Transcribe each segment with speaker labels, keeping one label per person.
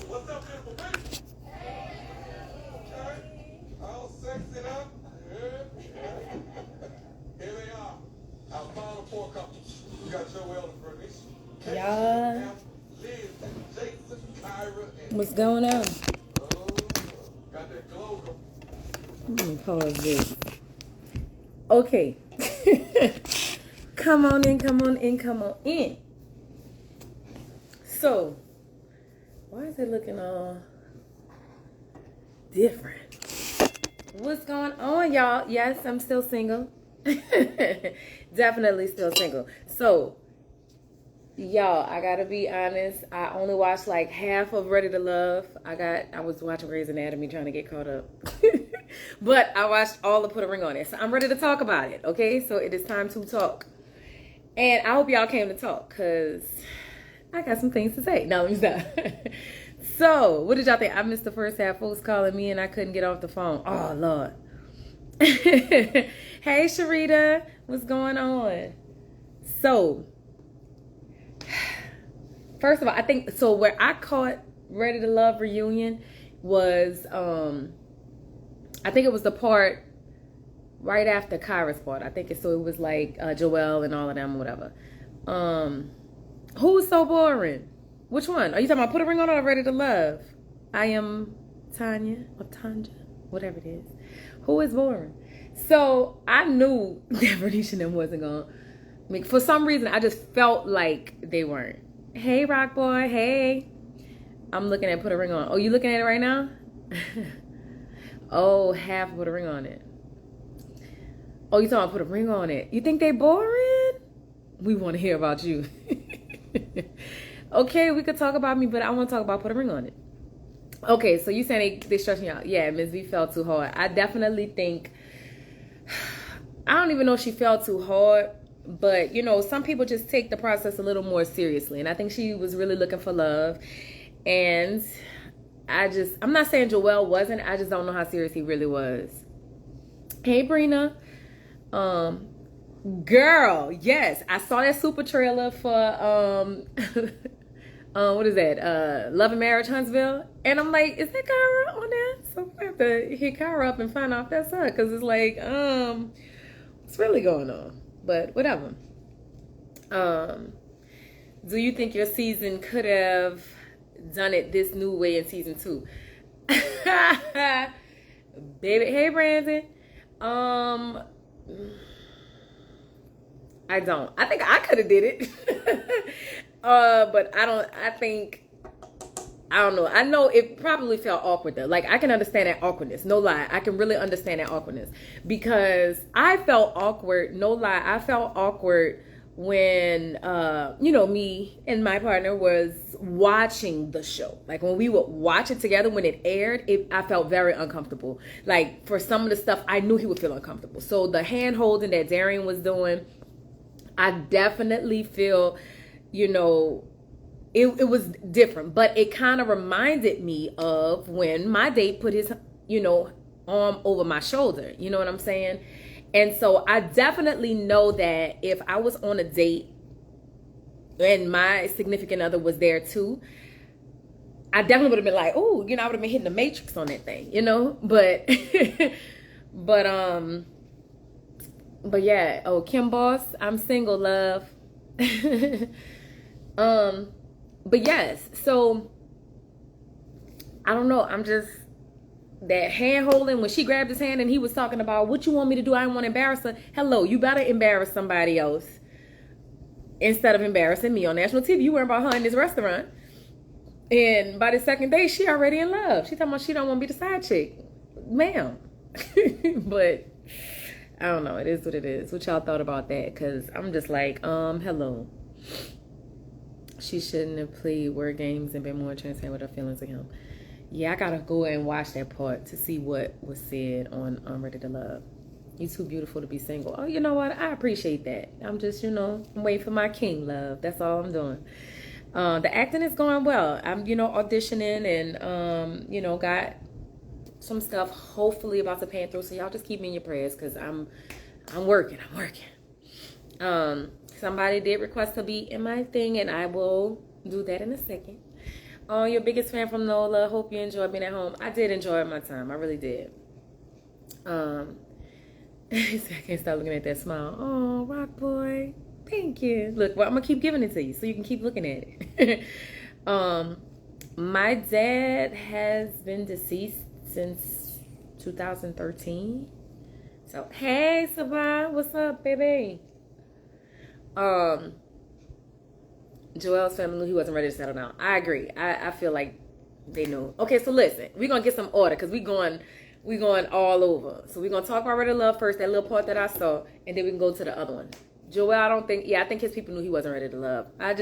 Speaker 1: What's up, beautiful baby? Okay. All sexed up. Yeah. Here they are. Our final four couples. We got Joel and Bernice.
Speaker 2: Y'all.
Speaker 1: Liz and Jason, Kyra, and
Speaker 2: What's going on?
Speaker 1: oh, got that glow.
Speaker 2: Let me pause this. Okay. Come on in, come on in, come on in. So, why is it looking all different? What's going on, y'all? Yes, I'm still single. Definitely still single. So, y'all, I gotta be honest. I only watched like half of Ready to Love. I was watching Grey's Anatomy trying to get caught up. But I watched all the Put a Ring on It. So I'm ready to talk about it, okay? So it is time to talk. And I hope y'all came to talk, because I got some things to say. No, let me stop. So, what did y'all think? I missed the first half. Folks calling me and I couldn't get off the phone. Oh, Lord. Hey, Sharita. What's going on? So, first of all, I think, so where I caught Ready to Love reunion was, I think it was the part right after Kyra's part. I think it was like Joelle and all of them, whatever. Who was so boring? Which one? Are you talking about Put a Ring on It or Ready to Love? I am Tanya or Tanja, whatever it is. Who is boring? So I knew that Bernice and them wasn't gonna. I mean, for some reason, I just felt like they weren't. Hey, Rock Boy. Hey. I'm looking at Put a Ring on. Oh, you looking at it right now? Oh, half Put a Ring on It. Oh, you talking about Put a Ring on It? You think they boring? We want to hear about you. Okay, we could talk about me, but I want to talk about Put a Ring on It. Okay, so you saying they stressing you out. Yeah, Ms. V fell too hard. I definitely think, I don't even know if she fell too hard, but, you know, some people just take the process a little more seriously. And I think she was really looking for love. And I'm not saying Joelle wasn't. I just don't know how serious he really was. Hey, Brina. Girl, yes, I saw that super trailer for what is that? Love and Marriage Huntsville, and I'm like, is that Kyra on there? So I have to hit Kyra up and find out if that's her, because it's like, what's really going on? But whatever. Do you think your season could have done it this new way in season 2? Baby, hey Brandon. I don't. I think I could have did it. But I don't know. I know it probably felt awkward though. Like, I can understand that awkwardness. No lie. I can really understand that awkwardness. Because I felt awkward. No lie. I felt awkward when, you know, me and my partner was watching the show. Like, when we would watch it together, when it aired, I felt very uncomfortable. Like, for some of the stuff, I knew he would feel uncomfortable. So the hand holding that Darian was doing, I definitely feel, you know, it was different. But it kind of reminded me of when my date put his, you know, arm over my shoulder. You know what I'm saying? And so I definitely know that if I was on a date and my significant other was there too, I definitely would have been like, oh, you know, I would have been hitting the matrix on that thing, you know? But, but yeah, oh, Kim Boss, I'm single, love. But yes, so I don't know. I'm just, that hand holding, when she grabbed his hand and he was talking about what you want me to do, I don't want to embarrass her. Hello, you better embarrass somebody else instead of embarrassing me on national TV. You worrying about her in this restaurant, and by the second day, she already in love. She talking about she don't want to be the side chick, ma'am. But I don't know. It is what it is. What y'all thought about that? Because I'm just like, hello. She shouldn't have played word games and been more transparent with her feelings of him. Yeah, I gotta go and watch that part to see what was said on Ready to Love. You're too beautiful to be single. Oh, you know what? I appreciate that. I'm just, you know, I'm waiting for my king, love. That's all I'm doing. The acting is going well. I'm, you know, auditioning and, you know, got some stuff hopefully about to pan through. So y'all just keep me in your prayers, because I'm working. Somebody did request to be in my thing, and I will do that in a second. Oh, your biggest fan from Nola. Hope you enjoyed being at home. I did enjoy my time. I really did. I can't stop looking at that smile. Oh, rock boy. Thank you. Look, well, I'm gonna keep giving it to you so you can keep looking at it. My dad has been deceased since 2013. So, hey, Savannah, what's up, baby? Joel's family knew he wasn't ready to settle down. I agree. I feel like they knew. Okay, so listen, we're gonna get some order because we going all over. So we're gonna talk about Ready to Love first, that little part that I saw, and then we can go to the other one. Joel, I think his people knew he wasn't ready to love. I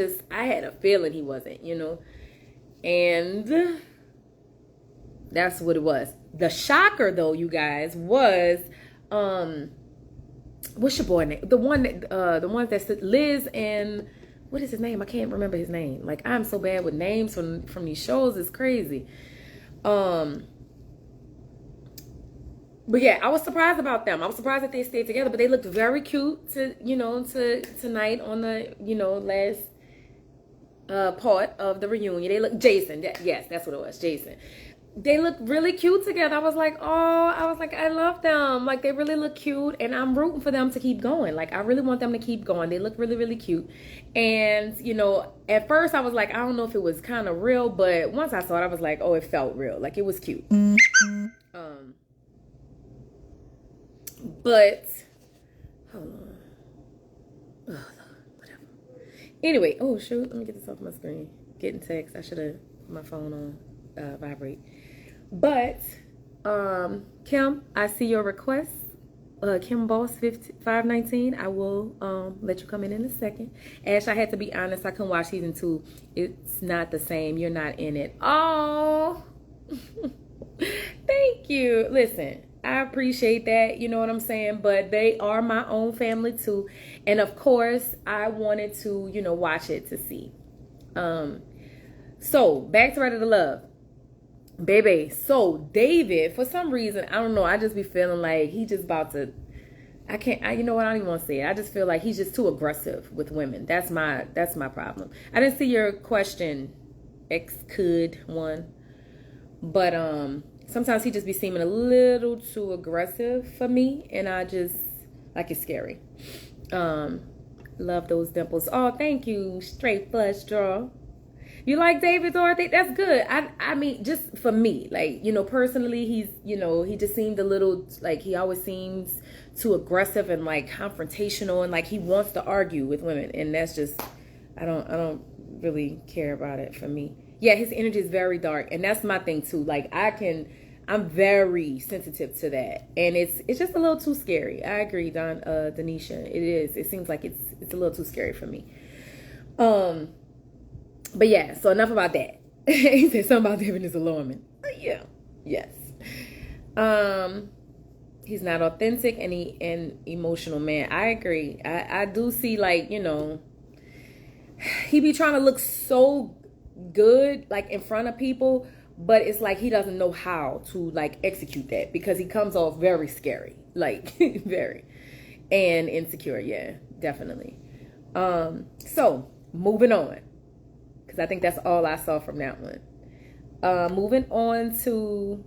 Speaker 2: had a feeling he wasn't, and that's what it was. The shocker, though, you guys, was what's your boy name? The one that's Liz and what is his name? I can't remember his name. Like, I'm so bad with names from these shows. It's crazy. But yeah, I was surprised about them. I was surprised that they stayed together, but they looked very cute tonight on the, last part of the reunion. They look Jason. Yes, that's what it was. Jason. They look really cute together. I was like, I love them. Like, they really look cute, and I'm rooting for them to keep going. Like, I really want them to keep going. They look really, really cute. And, at first I was like, I don't know if it was kind of real, but once I saw it, I was like, oh, it felt real. Like, it was cute. But hold on. Oh, whatever. Anyway, oh shoot, let me get this off my screen. Getting text. I should have put my phone on vibrate. But Kim, I see your request. Kim Boss 519. I will let you come in a second. Ash, I had to be honest, I couldn't watch season 2. It's not the same. You're not in it. Oh. Thank you. Listen, I appreciate that, you know what I'm saying? But they are my own family too. And of course, I wanted to, watch it to see. So, back to Ready to Love. Baby, so David, for some reason, I don't know, I just be feeling like he just about to, you know what, I don't even want to say it. I just feel like he's just too aggressive with women. That's my problem. I didn't see your question, one. But, sometimes he just be seeming a little too aggressive for me, and I just like it's scary. Love those dimples. Oh, thank you, straight flush draw. You like David Dorothy? That's good. I mean, just for me, like, personally, he's, he just seemed a little, like, he always seems too aggressive and like confrontational, and like he wants to argue with women, and that's just, I don't really care about it for me. Yeah, his energy is very dark, and that's my thing too. Like, I'm very sensitive to that, and it's just a little too scary. I agree, Denisha. It is. It seems like it's a little too scary for me. But yeah. So enough about that. He said something about David is alarming. Yeah. Yes. He's not authentic and emotional man. I agree. I do see, like, he be trying to look so good, like, in front of people, but it's like he doesn't know how to, like, execute that, because he comes off very scary, like, very, and insecure. Yeah, definitely. So moving on, because I think that's all I saw from that one. Moving on to,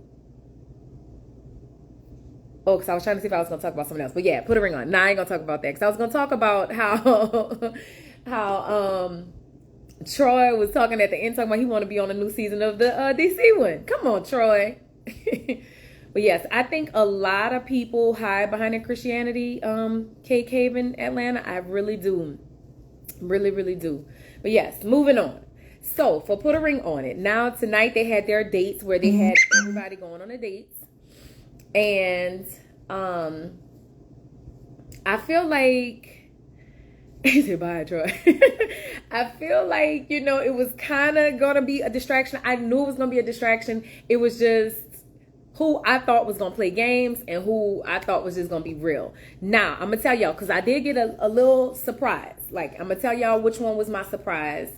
Speaker 2: because I was trying to see if I was going to talk about something else, but yeah, put a ring on. Nah, I ain't going to talk about that, because I was going to talk about how Troy was talking at the end, talking about he want to be on a new season of the DC one. Come on, Troy. But yes, I think a lot of people hide behind their Christianity, Kate Cave in Atlanta. I really do. Really, really do. But yes, moving on. So, for Put a Ring on It. Now, tonight they had their dates where they had everybody going on the dates. And I feel like, he said, bye, Troy. I feel like, it was kind of going to be a distraction. I knew it was going to be a distraction. It was just who I thought was going to play games and who I thought was just going to be real. Now, I'm going to tell y'all, because I did get a little surprise. Like, I'm going to tell y'all which one was my surprise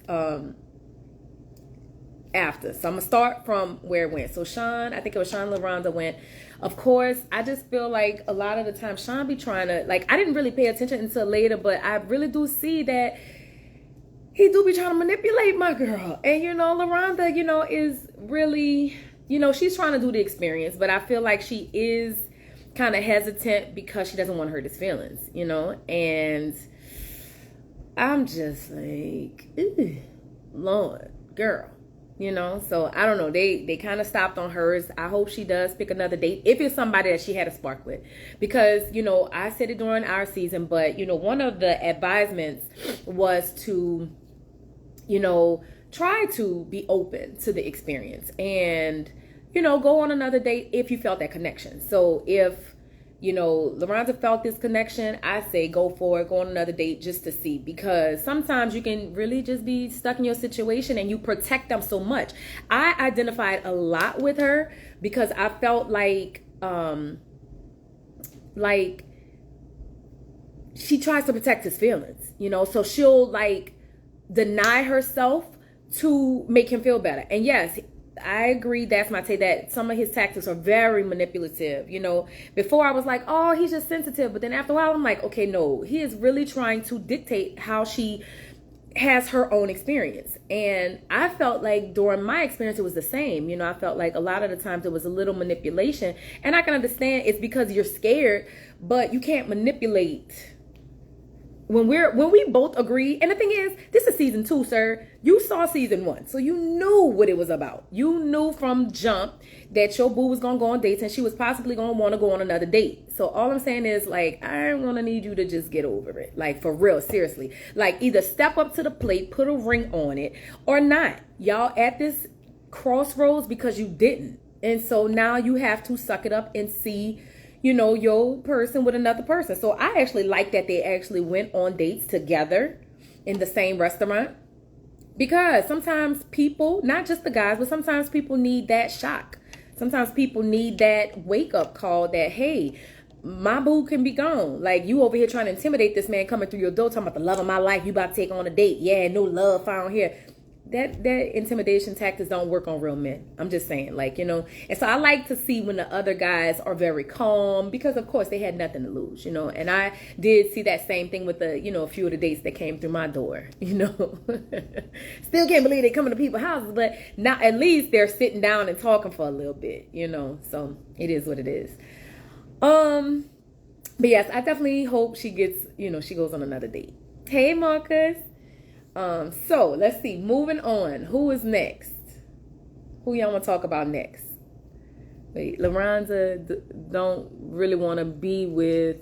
Speaker 2: after. So, I'm going to start from where it went. So, Sean, I think it was Sean Larhonda went. Of course, I just feel like a lot of the time Sean be trying to, like, I didn't really pay attention until later, but I really do see that he do be trying to manipulate my girl. And, Larhonda, is really, she's trying to do the experience, but I feel like she is kind of hesitant because she doesn't want to hurt his feelings, and I'm just like, Lord, girl, so I don't know. They kind of stopped on hers. I hope she does pick another date if it's somebody that she had a spark with, because I said it during our season, but one of the advisements was to try to be open to the experience and go on another date if you felt that connection. So if Larhonda felt this connection, I say go for it, go on another date just to see, because sometimes you can really just be stuck in your situation and you protect them so much. I identified a lot with her because I felt like she tries to protect his feelings, so she'll deny herself to make him feel better. And yes, I agree, that's my take, that some of his tactics are very manipulative. Before I was like, oh, he's just sensitive, but then after a while I'm like, okay, no, he is really trying to dictate how she has her own experience. And I felt like during my experience it was the same. I felt like a lot of the times it was a little manipulation, and I can understand it's because you're scared, but you can't manipulate when we both agree. And the thing is, this is season 2, sir. You saw season 1, so you knew what it was about. You knew from jump that your boo was gonna go on dates and she was possibly gonna want to go on another date. So all I'm saying is, I'm gonna need you to just get over it, for real, seriously. Either step up to the plate, put a ring on it, or not. Y'all at this crossroads because you didn't, and so now you have to suck it up and see your person with another person. So I actually like that they actually went on dates together in the same restaurant, because sometimes people, not just the guys, but sometimes people need that shock. Sometimes people need that wake up call that, hey, my boo can be gone. You over here trying to intimidate this man coming through your door, talking about the love of my life, you about to take on a date. Yeah, no love found here. That intimidation tactics don't work on real men. I'm just saying, and so I like to see when the other guys are very calm, because of course they had nothing to lose, and I did see that same thing with the, a few of the dates that came through my door, Still can't believe they coming to people's houses, but now at least they're sitting down and talking for a little bit, so it is what it is. But yes, I definitely hope she gets, she goes on another date. Hey, Marcus. So let's see, moving on. Who is next? Who y'all want to talk about next? Wait, Larhonda don't really want to be with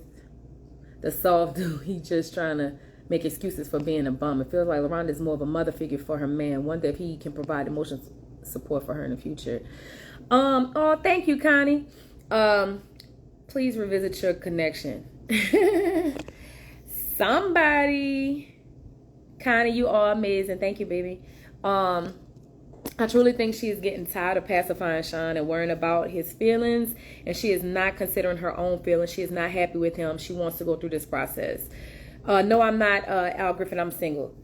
Speaker 2: the soft dude. He just trying to make excuses for being a bum. It feels like Larhonda is more of a mother figure for her man. Wonder if he can provide emotional support for her in the future. Oh, thank you, Connie. Please revisit your connection. Somebody. Connie, you are amazing. Thank you, baby. I truly think she is getting tired of pacifying Sean and worrying about his feelings, and she is not considering her own feelings. She is not happy with him. She wants to go through this process. No, I'm not Al Griffin. I'm single.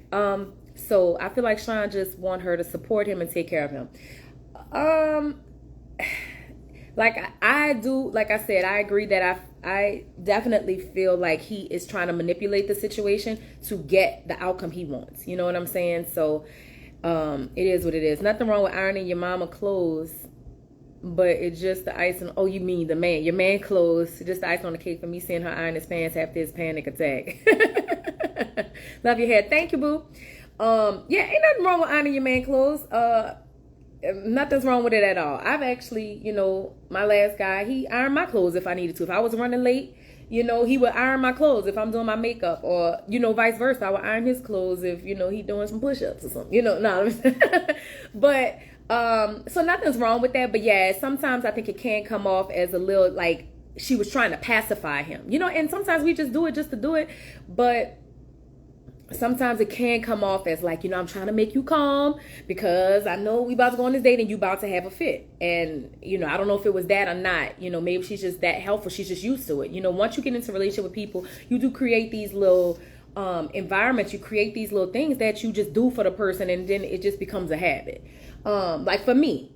Speaker 2: So I feel like Sean just want her to support him and take care of him. I do, like I said, I agree that I definitely feel like he is trying to manipulate the situation to get the outcome he wants. You know what I'm saying? So it is what it is. Nothing wrong with ironing your mama clothes, but it's just the icing. Oh, you mean the man? Your man clothes, just the icing on the cake for me seeing her iron his pants after his panic attack. Love your hair. Thank you, boo. Yeah, ain't nothing wrong with ironing your man clothes. Nothing's wrong with it at all. I've actually, my last guy, he ironed my clothes if I needed to. If I was running late, he would iron my clothes if I'm doing my makeup, or, vice versa. I would iron his clothes if, he doing some push-ups or something, no. But, so nothing's wrong with that. But yeah, sometimes I think it can come off as a little like she was trying to pacify him, and sometimes we just do it just to do it. But sometimes it can come off as like, I'm trying to make you calm because I know we about to go on this date and you about to have a fit. And, I don't know if it was that or not. Maybe she's just that helpful. She's just used to it. Once you get into a relationship with people, you do create these little environments. You create these little things that you just do for the person, and then it just becomes a habit. Like for me,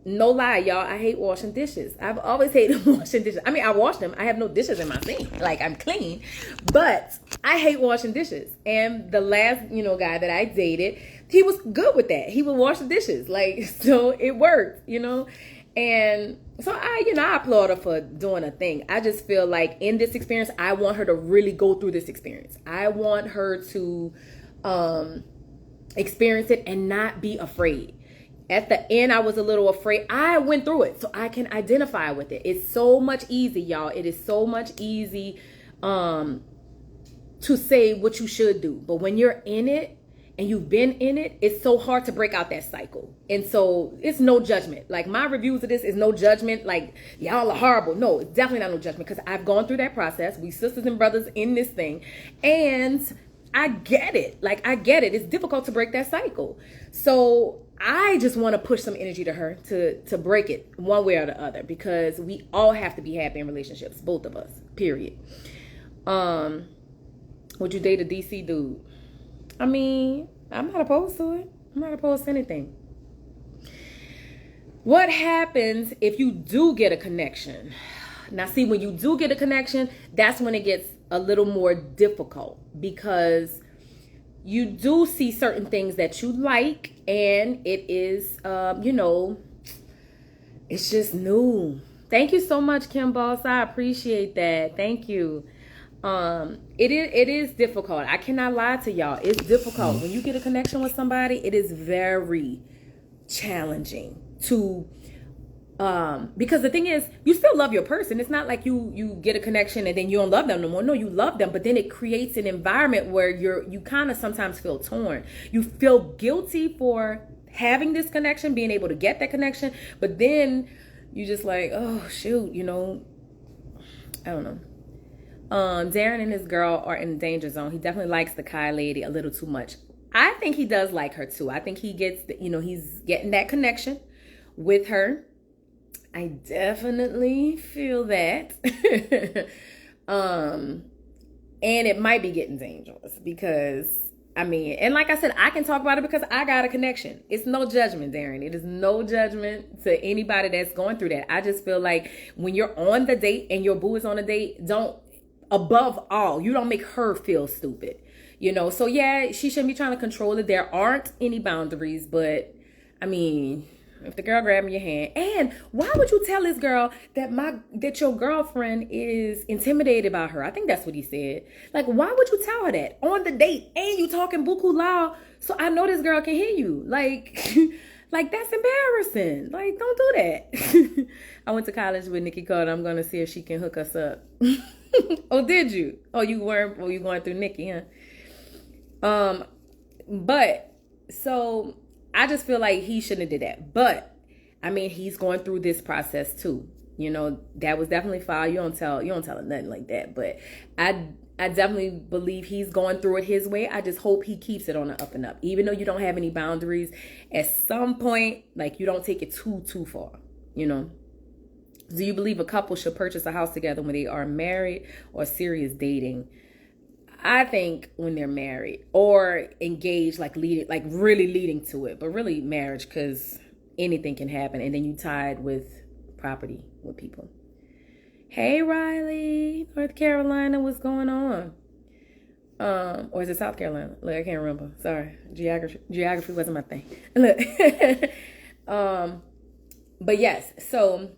Speaker 2: no lie, y'all, I hate washing dishes. I've always hated washing dishes. I mean, I wash them. I have no dishes in my sink. Like, I'm clean. But I hate washing dishes. And the last, guy that I dated, he was good with that. He would wash the dishes. Like, so it worked, And so I applaud her for doing a thing. I just feel like in this experience, I want her to really go through this experience. I want her to experience it and not be afraid. At the end, I was a little afraid. I went through it, so I can identify with it. It's so much easy, y'all. It is so much easy to say what you should do. But when you're in it and you've been in it, it's so hard to break out that cycle. And so it's no judgment. Like, my reviews of this is no judgment. Like, y'all are horrible. No, it's definitely not no judgment, because I've gone through that process. We sisters and brothers in this thing. And I get it. Like, I get it. It's difficult to break that cycle. So I just want to push some energy to her to break it one way or the other, because we all have to be happy in relationships, both of us, period. Would you date a DC dude? I mean, I'm not opposed to it. I'm not opposed to anything. What happens if you do get a connection? Now, see, when you do get a connection, that's when it gets a little more difficult, because you do see certain things that you like, and it is, it's just new. Thank you so much, Kim Boss. I appreciate that. Thank you. It is difficult. I cannot lie to y'all. It's difficult. When you get a connection with somebody, it is very challenging to, because the thing is, you still love your person. It's not like you get a connection and then you don't love them no more. No, you love them, but then it creates an environment where you kind of sometimes feel torn. You feel guilty for having this connection, being able to get that connection, but then you just like, oh shoot, I don't know. Darren and his girl are in the danger zone. He definitely likes the Kai lady a little too much. I think he does like her too. I think he gets, he's getting that connection with her. I definitely feel that. And it might be getting dangerous, because, and like I said, I can talk about it because I got a connection. It's no judgment, Darren. It is no judgment to anybody that's going through that. I just feel like when you're on the date and your boo is on a date, above all, you don't make her feel stupid. So yeah, she shouldn't be trying to control it. There aren't any boundaries, but if the girl grabbing your hand, and why would you tell this girl that your girlfriend is intimidated by her? I think that's what he said. Like, why would you tell her that on the date, and you talking buku loud, so I know this girl can hear you? Like, like, that's embarrassing. Like, don't do that. I went to college with Nikki Carter. I'm gonna see if she can hook us up. Oh, did you? Oh, you going through Nikki, huh? But so I just feel like he shouldn't have did that. But he's going through this process too. That was definitely foul. You don't tell her nothing like that. But I definitely believe he's going through it his way. I just hope he keeps it on the up and up. Even though you don't have any boundaries, at some point, like, you don't take it too far. Do you believe a couple should purchase a house together when they are married or serious dating? I think when they're married or engaged, really leading to it, but really marriage, because anything can happen, and then you tied with property with people. Hey, Riley, North Carolina, what's going on? Or is it South Carolina? Look, I can't remember. Sorry, geography wasn't my thing. Look, but yes, so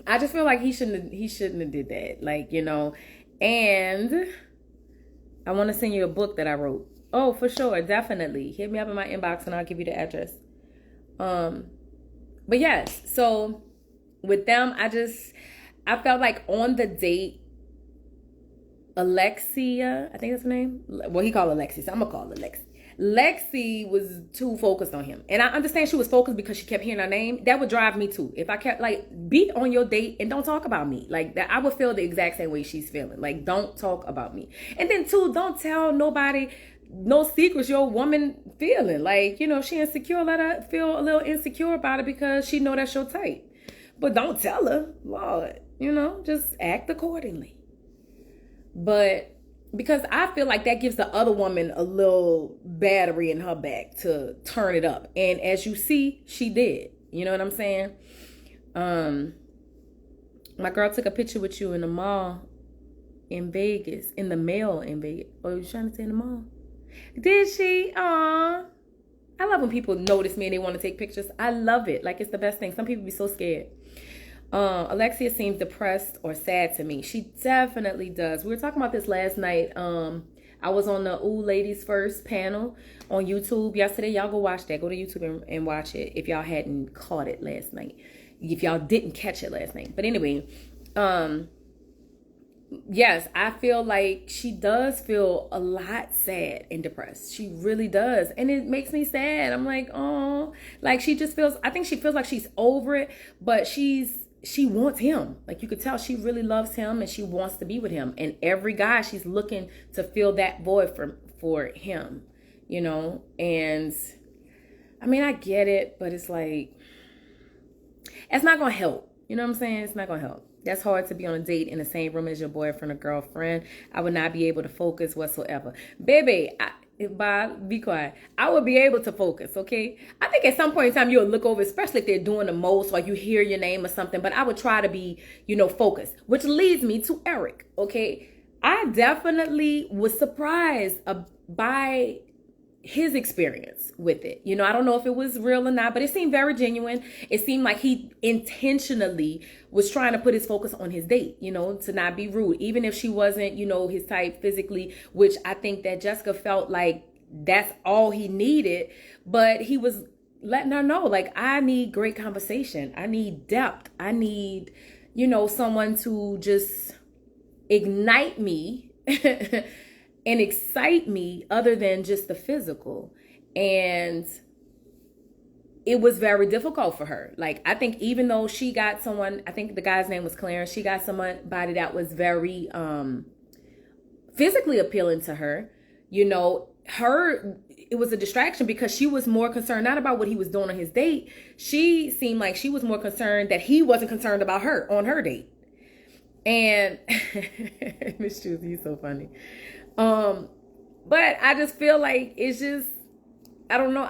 Speaker 2: I just feel like he shouldn't have did that, and I want to send you a book that I wrote. Oh, for sure. Definitely. Hit me up in my inbox and I'll give you the address. But yes, so with them, I felt like on the date, Alexia, I think that's her name. Well, he called Alexia, so I'm going to call her Lexi. Lexi was too focused on him. And I understand she was focused because she kept hearing her name. That would drive me too. If I kept, be on your date and don't talk about me. Like, that, I would feel the exact same way she's feeling. Like, don't talk about me. And then two, don't tell nobody no secrets your woman feeling. Like, if she insecure, let her feel a little insecure about it because she know that's your type. But don't tell her, Lord, just act accordingly. But because I feel like that gives the other woman a little battery in her back to turn it up. And as you see, she did. You know what I'm saying? My girl took a picture with you in the mall in Vegas, in the mail in Vegas. Oh, you trying to say in the mall? Did she? Aw. I love when people notice me and they want to take pictures. I love it. Like, it's the best thing. Some people be so scared. Alexia seems depressed or sad to me. She definitely does. We were talking about this last night. I was on the Ooh Ladies First panel on YouTube yesterday. Y'all go watch that. Go to YouTube and watch it if y'all hadn't caught it last night. If y'all didn't catch it last night. But anyway, yes, I feel like she does feel a lot sad and depressed. She really does. And it makes me sad. I'm like, oh, like she just feels, I think she feels like she's over it, but she wants him. Like, you could tell she really loves him and she wants to be with him. And every guy, she's looking to fill that void for him, you know? And I mean, I get it, but it's like, it's not going to help. You know what I'm saying? It's not going to help. That's hard to be on a date in the same room as your boyfriend or girlfriend. I would not be able to focus whatsoever. Baby, Bob, be quiet. I would be able to focus, okay? I think at some point in time you'll look over, especially if they're doing the most, or you hear your name or something, but I would try to be, focused, which leads me to Eric, okay? I definitely was surprised by his experience with it. I don't know if it was real or not, but it seemed very genuine. It seemed like he intentionally was trying to put his focus on his date, to not be rude, even if she wasn't, his type physically, which I think that Jessica felt like that's all he needed. But he was letting her know, like, I need great conversation. I need depth. I need, someone to just ignite me and excite me other than just the physical. And it was very difficult for her. Like, I think even though she got someone, I think the guy's name was Clarence, she got somebody that was very physically appealing to her, it was a distraction because she was more concerned not about what he was doing on his date. She seemed like she was more concerned that he wasn't concerned about her on her date. And Miss Juicy, you're so funny. But I just feel like it's just, I don't know.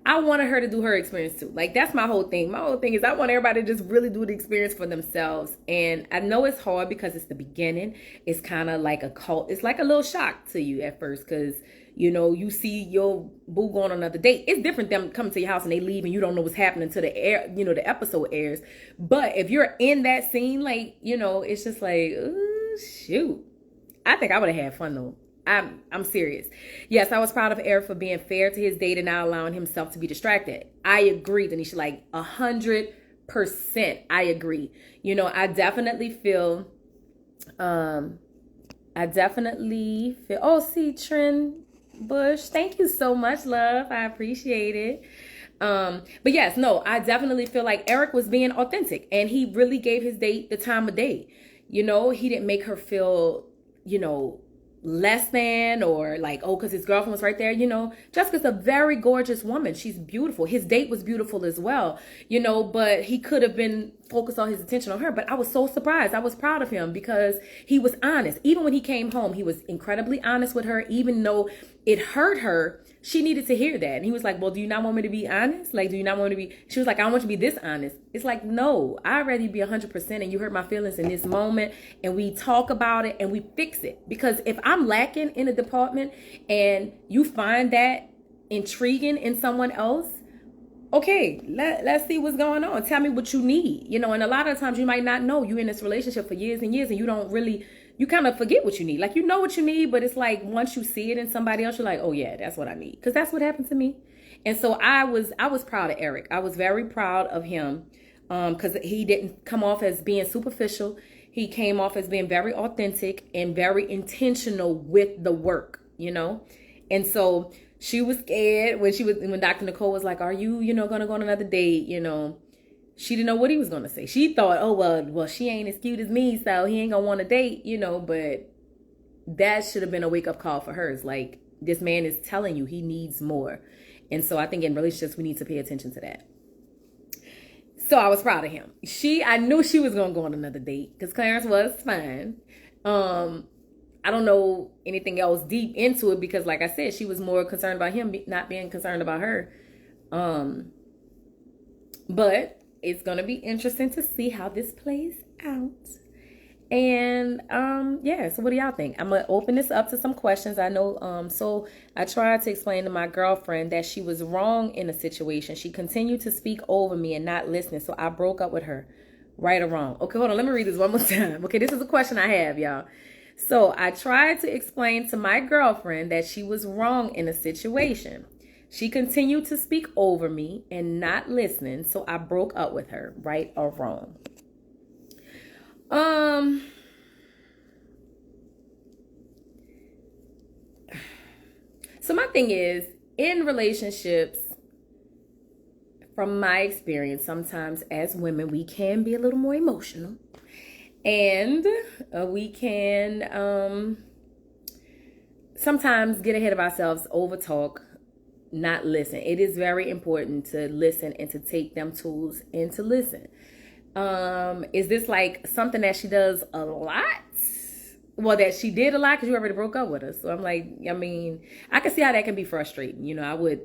Speaker 2: I wanted her to do her experience too. Like, that's my whole thing. My whole thing is I want everybody to just really do the experience for themselves. And I know it's hard because it's the beginning. It's kind of like a cult. It's like a little shock to you at first because, you see your boo going on another date. It's different than coming to your house and they leave and you don't know what's happening to the episode airs. But if you're in that scene, like, it's just like, ooh, shoot. I think I would have had fun though. I'm serious. Yes, I was proud of Eric for being fair to his date and not allowing himself to be distracted. I agree, Denisha, like 100%. I agree. I definitely feel, oh, see, Trent Bush, thank you so much, love. I appreciate it. But yes, no, I definitely feel like Eric was being authentic and he really gave his date the time of day. He didn't make her feel, less than or like, oh, because his girlfriend was right there. Jessica's a very gorgeous woman. She's beautiful. His date was beautiful as well, but he could have been focused on his attention on her. But I was so surprised. I was proud of him because he was honest. Even when he came home, he was incredibly honest with her, even though it hurt her. She needed to hear that. And he was like, well, do you not want me to be honest? Like, do you not want me to be? She was like, I don't want you to be this honest. It's like, no, I'd rather be 100% and you hurt my feelings in this moment and we talk about it and we fix it. Because if I'm lacking in a department and you find that intriguing in someone else, okay, let's see what's going on. Tell me what you need. And a lot of times you might not know. You in this relationship for years and years and you don't really, you kind of forget what you need. Like, you know what you need, but it's like once you see it in somebody else, you're like, oh yeah, that's what I need. Because that's what happened to me. And so I was proud of Eric. I was very proud of him because he didn't come off as being superficial. He came off as being very authentic and very intentional with the work, And so she was scared when Dr. Nicole was like, are you, going to go on another date, She didn't know what he was going to say. She thought, oh, well, she ain't as cute as me, so he ain't going to want to date, but that should have been a wake-up call for her. It's like, this man is telling you he needs more. And so I think in relationships, we need to pay attention to that. So I was proud of him. I knew she was going to go on another date because Clarence was fine. I don't know anything else deep into it because, like I said, she was more concerned about him not being concerned about her. But it's gonna be interesting to see how this plays out. And yeah, so what do y'all think? I'm gonna open this up to some questions. I know so I tried to explain to my girlfriend that she was wrong in a situation. She continued to speak over me and not listening, so I broke up with her. Right or wrong? Okay, hold on, let me read this one more time. Okay, this is a question I have, y'all. So I tried to explain to my girlfriend that she was wrong in a situation. She continued to speak over me and not listening, so I broke up with her. Right or wrong? Um, so my thing is, in relationships, from my experience, sometimes as women, we can be a little more emotional. And we can sometimes get ahead of ourselves, over talk, not listen. It is very important to listen and to take them tools and to listen. Is this like something that she does a lot? Well, that she did a lot because you already broke up with her. So I'm like, I mean, I can see how that can be frustrating. You know,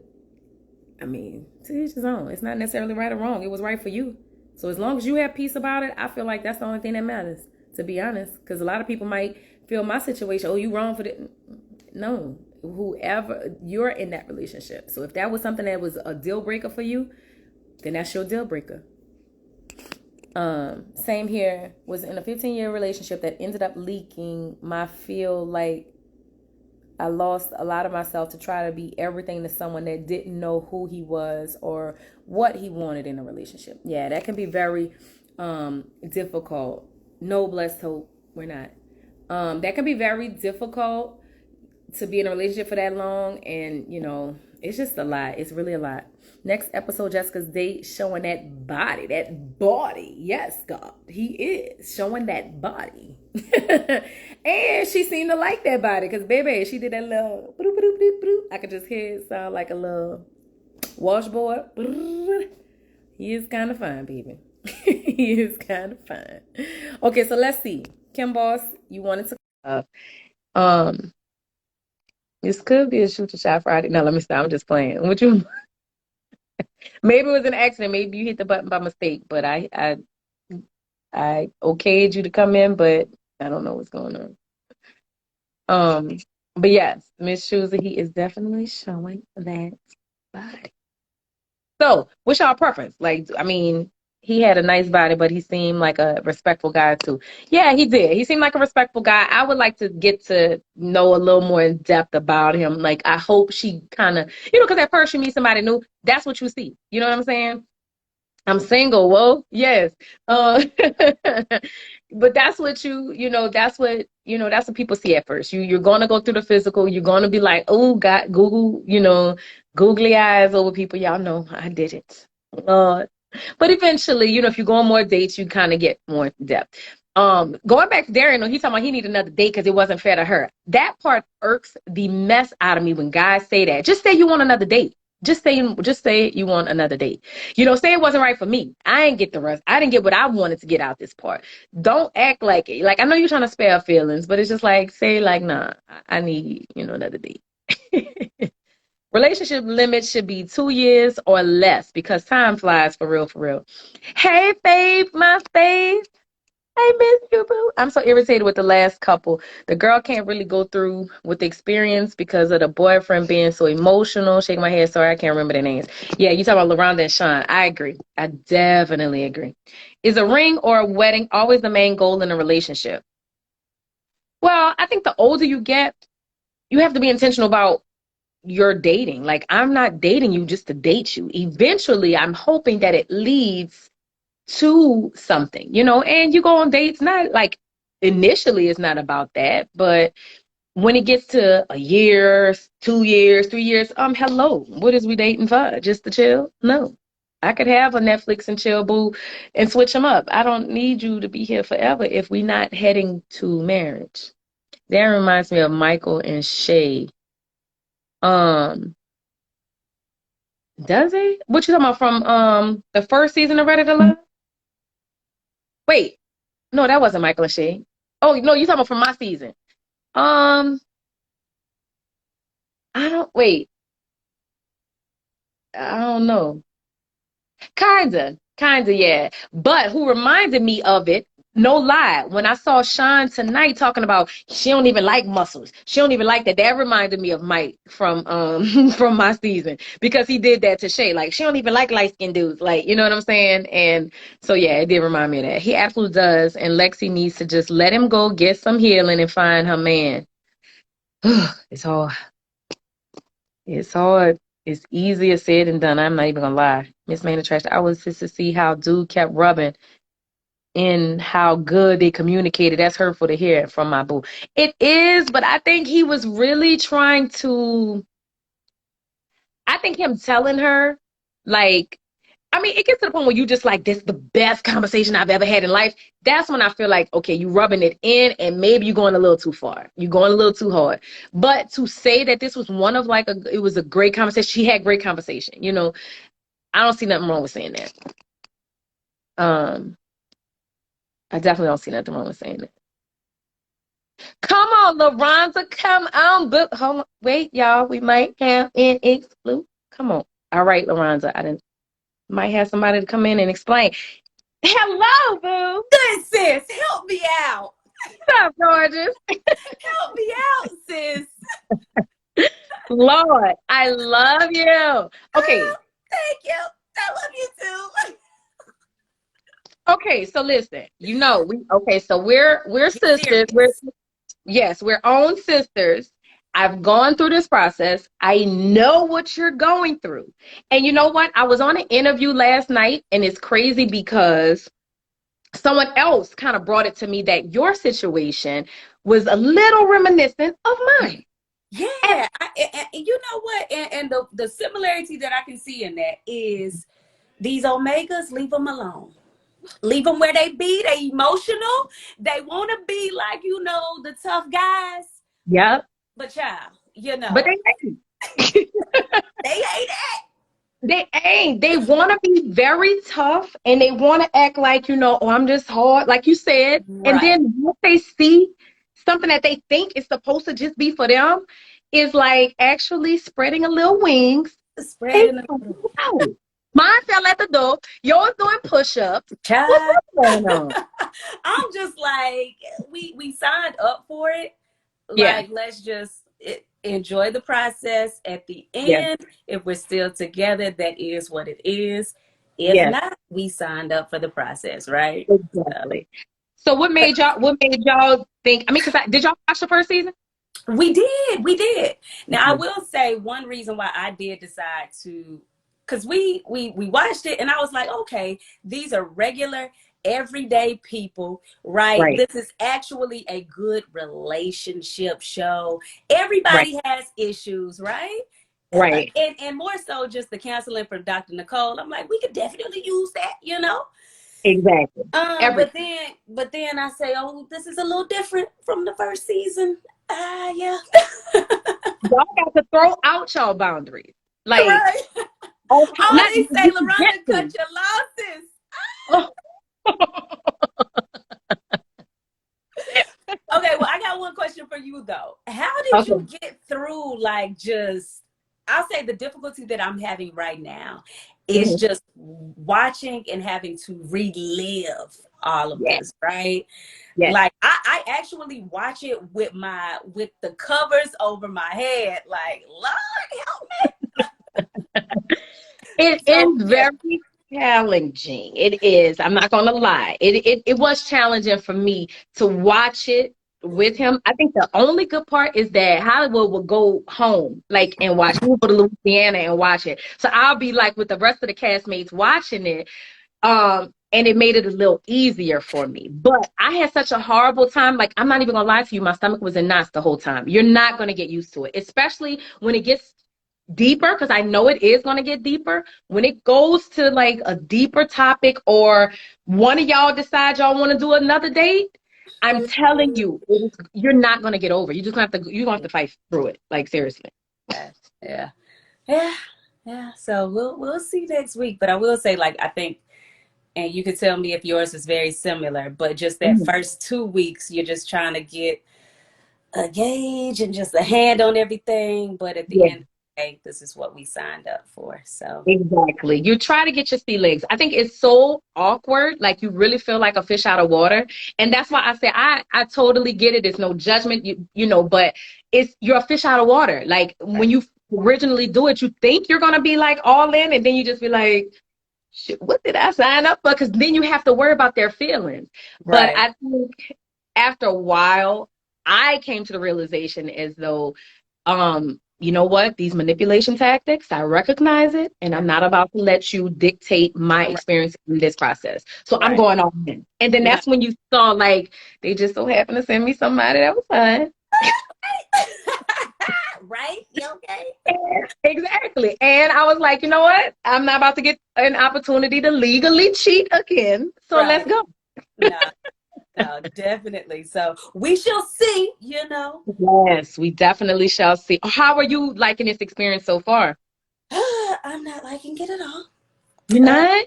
Speaker 2: I mean, to each his own. It's not necessarily right or wrong. It was right for you. So as long as you have peace about it, I feel like that's the only thing that matters, to be honest. Because a lot of people might feel my situation, oh, you wrong for that. No, whoever, you're in that relationship. So if that was something that was a deal breaker for you, then that's your deal breaker. Same here. Was in a 15-year relationship that ended up leaking. I feel like I lost a lot of myself to try to be everything to someone that didn't know who he was or what he wanted in a relationship. Yeah, that can be very difficult. No, blessed hope, we're not. That can be very difficult to be in a relationship for that long, and you know, it's just a lot. It's really a lot. Next episode, Jessica's date, showing that body. That body. Yes, God. He is showing that body. And she seemed to like that body because, baby, she did that little bloop, bloop, bloop, bloop. I could just hear it sound like a little washboard. He is kind of fine, baby. He is kind of fine. Okay, so let's see. Kim Boss, you wanted to... This could be a shoot your shot Friday. No, let me stop. I'm just playing. Would you... Maybe it was an accident. Maybe you hit the button by mistake. But I okayed you to come in, but I don't know what's going on. But yes, Miss Shuza, he is definitely showing that body. So, what's y'all preference? Like, I mean, he had a nice body, but he seemed like a respectful guy too. Yeah, he did. He seemed like a respectful guy. I would like to get to know a little more in depth about him. Like, I hope she kind of, you know, because at first you meet somebody new, that's what you see. You know what I'm saying? I'm single. Whoa, yes. But that's what that's what people see at first. You're gonna go through the physical. You're gonna be like, oh, God, Google, googly eyes over people. Y'all know I did it. Uh, but eventually, if you go on more dates, you kind of get more in depth. Going back to Darian, he talking about he needed another date because it wasn't fair to her. That part irks the mess out of me when guys say that. Just say you want another date. Just say you want another date. Say it wasn't right for me. I didn't get the rest. I didn't get what I wanted to get out this part. Don't act like it. Like, I know you're trying to spare feelings, but it's just like, say like, nah, I need, another date. Relationship limits should be 2 years or less because time flies for real, for real. Hey, babe, my face. I miss you, boo. I'm so irritated with the last couple. The girl can't really go through with the experience because of the boyfriend being so emotional. Shaking my head. Sorry, I can't remember their names. Yeah, you talking about LaRhonda and Sean. I agree. I definitely agree. Is a ring or a wedding always the main goal in a relationship? Well, I think the older you get, you have to be intentional about your dating. Like, I'm not dating you just to date you. Eventually, I'm hoping that it leads to something, and you go on dates, not like initially it's not about that, but when it gets to a year, 2 years, 3 years, hello, what is we dating for? Just to chill? No. I could have a Netflix and chill boo and switch them up. I don't need you to be here forever if we're not heading to marriage. That reminds me of Michael and Shay. Um, does he? What you talking about from the first season of Ready to Love? Wait, no, that wasn't Michael and Shay. Oh, no, you talking about from my season. Um, I don't wait. I don't know. Kinda, yeah. But who reminded me of it, no lie, when I saw Sean tonight talking about she don't even like muscles. She don't even like that. That reminded me of Mike from from my season because he did that to Shay. Like she don't even like light skinned dudes. Like, you know what I'm saying? And so yeah, it did remind me of that. He absolutely does. And Lexi needs to just let him go, get some healing and find her man. It's hard. It's hard. It's easier said than done. I'm not even gonna lie. Miss Man the Trash. I was just to see how dude kept rubbing and how good they communicated. That's hurtful to hear from my boo. It is, but I think he was really trying to. I think him telling her, like, I mean, it gets to the point where you just like, this is the best conversation I've ever had in life. That's when I feel like, okay, you rubbing it in and maybe you're going a little too far. You're going a little too hard. But to say that this was one of like, it was a great conversation. She had great conversation. You know, I don't see nothing wrong with saying that. Um, I definitely don't see nothing wrong with saying that. Come on, LaRonda, come on. But hold on, wait, y'all. We might have an exclude. Come on. All right, LaRonda. I didn't might have somebody to come in and explain. Hello, boo.
Speaker 3: Good sis, help me out.
Speaker 2: What's up, gorgeous?
Speaker 3: Help me out, sis.
Speaker 2: Lord, I love you. Okay.
Speaker 3: Oh, thank you. I love you too.
Speaker 2: Okay, so listen, you know, so we're
Speaker 3: Get
Speaker 2: sisters.
Speaker 3: serious.
Speaker 2: We're own sisters. I've gone through this process. I know what you're going through. And you know what? I was on an interview last night, and it's crazy because someone else kind of brought it to me that your situation was a little reminiscent of mine.
Speaker 3: Yeah,
Speaker 2: And
Speaker 3: and you know what? And the similarity that I can see in that is these omegas, leave them alone. Leave them where they be. They emotional. They want to be like, you know, the tough guys.
Speaker 2: yeah,
Speaker 3: But child, you
Speaker 2: but
Speaker 3: know,
Speaker 2: they ain't.
Speaker 3: they ain't that.
Speaker 2: They ain't. They want to be very tough and they want to act like, you know, oh, I'm just hard, like you said. And
Speaker 3: Right.
Speaker 2: then what they see, something that they think is supposed to just be for them, is like actually spreading a little wings. And
Speaker 3: Spreading a little.
Speaker 2: out. Mine fell at the door. Yours doing push-ups. What's
Speaker 3: Child.
Speaker 2: going on?
Speaker 3: I'm just like, we signed up for it.
Speaker 2: Yeah,
Speaker 3: Like, let's just enjoy the process. At the
Speaker 2: yeah,
Speaker 3: end, if we're still together, that is what it is. If
Speaker 2: yeah,
Speaker 3: not, we signed up for the process, right? So,
Speaker 2: exactly. So what made y'all think? I mean, because did y'all watch the first season?
Speaker 3: we did. Now I
Speaker 2: Okay.
Speaker 3: will say one reason why I did decide to, because we watched it and I was like, okay, these are regular everyday people, right?
Speaker 2: Right,
Speaker 3: This is actually a good relationship show.
Speaker 2: right,
Speaker 3: Everybody has issues, right?
Speaker 2: right.
Speaker 3: And more so just the counseling from Dr. Nicole. I'm like, we could definitely use that, you know.
Speaker 2: Exactly.
Speaker 3: But
Speaker 2: Everything.
Speaker 3: then I say, oh, this is a little different from the first season. Yeah.
Speaker 2: Y'all got to throw out y'all boundaries. Like,
Speaker 3: Right.
Speaker 2: oh,
Speaker 3: Oh,
Speaker 2: not
Speaker 3: they say,
Speaker 2: you get
Speaker 3: LaRonda, cut
Speaker 2: to.
Speaker 3: your losses.
Speaker 2: Oh.
Speaker 3: Okay, well, I got one question for you though. How did
Speaker 2: Okay.
Speaker 3: you get through like just, I'll say the difficulty that I'm having right now is
Speaker 2: Mhm.
Speaker 3: just watching and having to relive all of
Speaker 2: Yeah.
Speaker 3: this, right?
Speaker 2: Yeah.
Speaker 3: Like I actually watch it with the covers over my head, like, Lord help me.
Speaker 2: It
Speaker 3: So
Speaker 2: is
Speaker 3: yeah.
Speaker 2: very challenging. It is. I'm not gonna lie. It was challenging for me to watch it with him. I think the only good part is that Hollywood will go home, like, and watch. He will go to Louisiana and watch it. So I'll be like with the rest of the castmates watching it. And it made it a little easier for me. But I had such a horrible time. Like, I'm not even gonna lie to you, my stomach was in knots the whole time. You're not gonna get used to it, especially when it gets deeper, because I know it is gonna get deeper. When it goes to like a deeper topic, or one of y'all decide y'all want to do another date, I'm telling you, you're not gonna get over. You're gonna have to fight through it. Like, seriously.
Speaker 3: Yeah, yeah, yeah, yeah. So we'll see next week. But I will say, like, I think, and you could tell me if yours is very similar, but just that
Speaker 2: Mhm.
Speaker 3: first 2 weeks, you're just trying to get a gauge and just a hand on everything. But at the
Speaker 2: Yeah,
Speaker 3: end of okay, this is what we signed up for. So
Speaker 2: Exactly. You try to get your sea legs. I think it's so awkward. Like you really feel like a fish out of water. And that's why I say I totally get it. There's no judgment, you know, but you're a fish out of water. Like when you originally do it, you think you're gonna be like all in, and then you just be like, shit, what did I sign up for? Because then you have to worry about their feelings. But
Speaker 3: right.
Speaker 2: I think after a while, I came to the realization as though, you know what, these manipulation tactics, I recognize it, and I'm not about to let you dictate my
Speaker 3: Right.
Speaker 2: experience in this process. So I'm
Speaker 3: Right.
Speaker 2: going all in. And then
Speaker 3: No.
Speaker 2: that's when you saw like they just so happened to send me somebody that was fine.
Speaker 3: Right? You okay?
Speaker 2: Exactly. And I was like, you know what? I'm not about to get an opportunity to legally cheat again. So let's
Speaker 3: Right.
Speaker 2: go.
Speaker 3: No, no, definitely. So we shall see, you know.
Speaker 2: Yes, we definitely shall see. How are you liking this experience so far?
Speaker 3: I'm not liking it at all.
Speaker 2: You're not?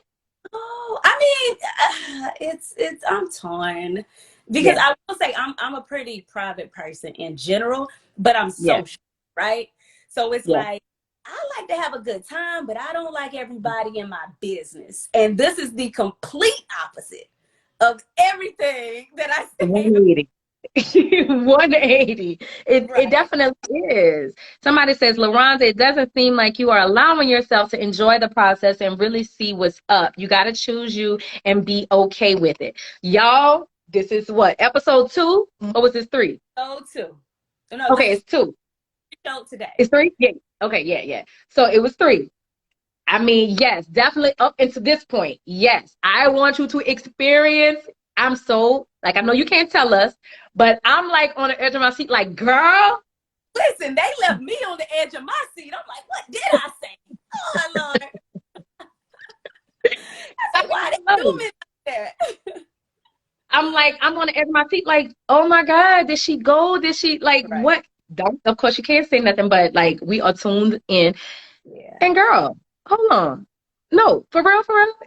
Speaker 3: Oh, I mean, it's I'm torn because
Speaker 2: Yeah,
Speaker 3: I will say I'm a pretty private person in general, but I'm
Speaker 2: yeah,
Speaker 3: social, right? So it's
Speaker 2: yeah.
Speaker 3: like I like to have a good time, but I don't like everybody in my business. And this is the complete opposite of everything that I say.
Speaker 2: 180. 180. It
Speaker 3: Right.
Speaker 2: definitely is. Somebody says, Larhonda, it doesn't seem like you are allowing yourself to enjoy the process and really see what's up. You got to choose you and be okay with it. Y'all, this is what, episode 2? Or was this 3?
Speaker 3: So too. No, this
Speaker 2: Okay,
Speaker 3: is
Speaker 2: it's 2.
Speaker 3: show today.
Speaker 2: It's 3? Yeah. Okay, yeah, yeah. So it was 3. I mean, yes, definitely up into this point. Yes, I want you to experience. I'm so, like, I know you can't tell us, but I'm like on the edge of my seat, like, girl,
Speaker 3: Listen, they left me on the edge of my seat. I'm like, what did I say? Oh Lord. I
Speaker 2: I
Speaker 3: said, why
Speaker 2: mean,
Speaker 3: they do
Speaker 2: no.
Speaker 3: me like that?
Speaker 2: I'm like, I'm on the edge of my seat, like, oh my God, did she go? Did she, like,
Speaker 3: Right.
Speaker 2: what? Don't, of course, you can't say nothing, but like, we are tuned in.
Speaker 3: Yeah.
Speaker 2: And girl, hold on. No, for real,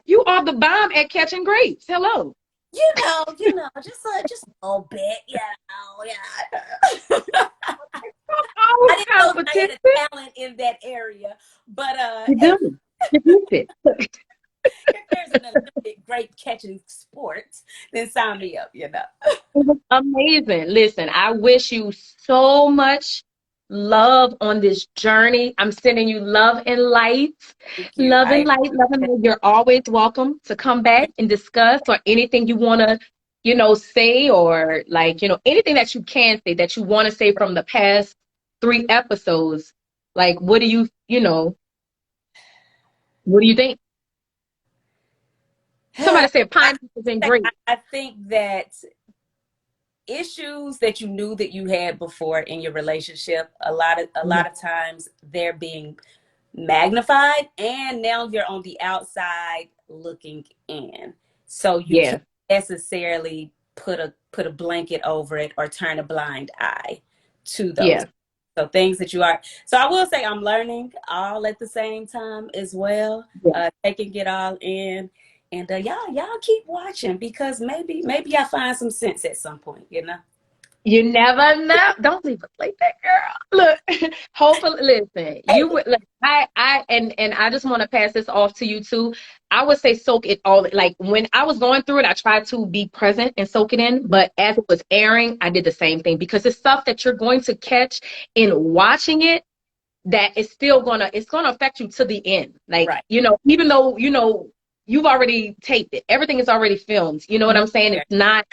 Speaker 2: you are the bomb at catching grapes. Hello.
Speaker 3: Just a little bit, yeah. I
Speaker 2: Always
Speaker 3: didn't know if I
Speaker 2: competition.
Speaker 3: had a talent in that area, but
Speaker 2: You do. You do it.
Speaker 3: if there's an Olympic grape catching sport, then sign me up, you know.
Speaker 2: It was amazing. Listen, I wish you so much love on this journey. I'm sending you love and light.
Speaker 3: Thank you.
Speaker 2: Love and
Speaker 3: I
Speaker 2: light, love and light. You're always welcome to come back and discuss or anything you want to, say or like, anything that you can say that you want to say from the past 3 episodes. Like, what do you think? Somebody said pineapples and grapes.
Speaker 3: I think that issues that you knew that you had before in your relationship, a lot of times they're being magnified, and now you're on the outside looking in, so you
Speaker 2: Yeah,
Speaker 3: can't necessarily put a blanket over it or turn a blind eye to those.
Speaker 2: yeah.
Speaker 3: So things that you are, so I will say I'm learning all at the same time as well, taking it all in. And y'all keep watching, because maybe I find some sense at some point, you know.
Speaker 2: You never know. Don't leave us like that, girl. Look, hopefully, listen, you would like and I just want to pass this off to you too. I would say soak it all. Like when I was going through it, I tried to be present and soak it in. But as it was airing, I did the same thing because it's stuff that you're going to catch in watching it that is still it's gonna affect you to the end. Like,
Speaker 3: Right.
Speaker 2: even though, you've already taped it. Everything is already filmed. You know what I'm saying?
Speaker 3: Yeah.
Speaker 2: It's not,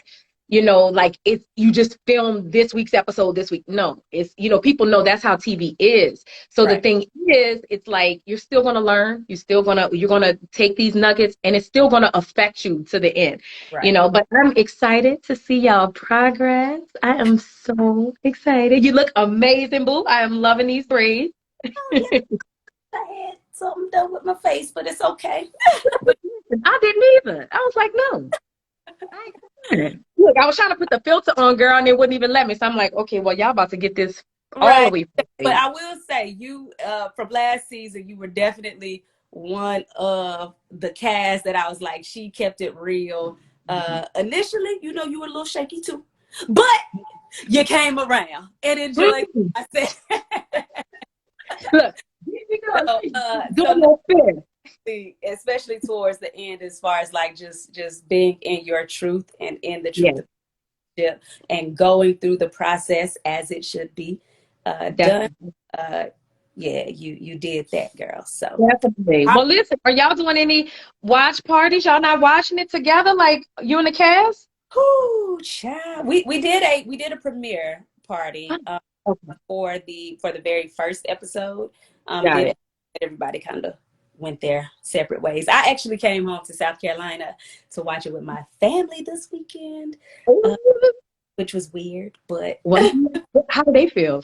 Speaker 2: like it's you just filmed this week's episode this week. No, it's people know that's how TV is. So the
Speaker 3: Right.
Speaker 2: thing is, it's like you're still gonna learn, you're gonna take these nuggets and it's still gonna affect you to the end.
Speaker 3: Right.
Speaker 2: But I'm excited to see y'all progress. I am so excited. You look amazing, boo. I am loving these braids.
Speaker 3: Oh yeah, I had something done with my face, but it's okay.
Speaker 2: I didn't either. I was like, no. I ain't doing it. Look, I was trying to put the filter on, girl, and it wouldn't even let me. So I'm like, okay, well, y'all about to get this all the
Speaker 3: Right.
Speaker 2: way.
Speaker 3: But I will say, you from last season, you were definitely one of the cast that I was like, she kept it real. Initially, you were a little shaky too, but you came around and enjoyed. I said,
Speaker 2: Look, Here you go.
Speaker 3: So,
Speaker 2: Doing no fair.
Speaker 3: especially towards the end, as far as like just being in your truth and in the truth
Speaker 2: Yeah,
Speaker 3: of relationship and going through the process as it should be done.
Speaker 2: definitely.
Speaker 3: Uh, yeah, you did that, girl. So,
Speaker 2: Definitely. Well, listen, are y'all doing any watch parties? Y'all not watching it together like you and the cast?
Speaker 3: whoo, child. We did a premiere party
Speaker 2: Okay,
Speaker 3: for the very first episode.
Speaker 2: got
Speaker 3: Then
Speaker 2: it.
Speaker 3: everybody kind of went their separate ways. I actually came home to South Carolina to watch it with my family this weekend, uh,
Speaker 2: Ooh.
Speaker 3: which was weird, but
Speaker 2: Well, how do they feel?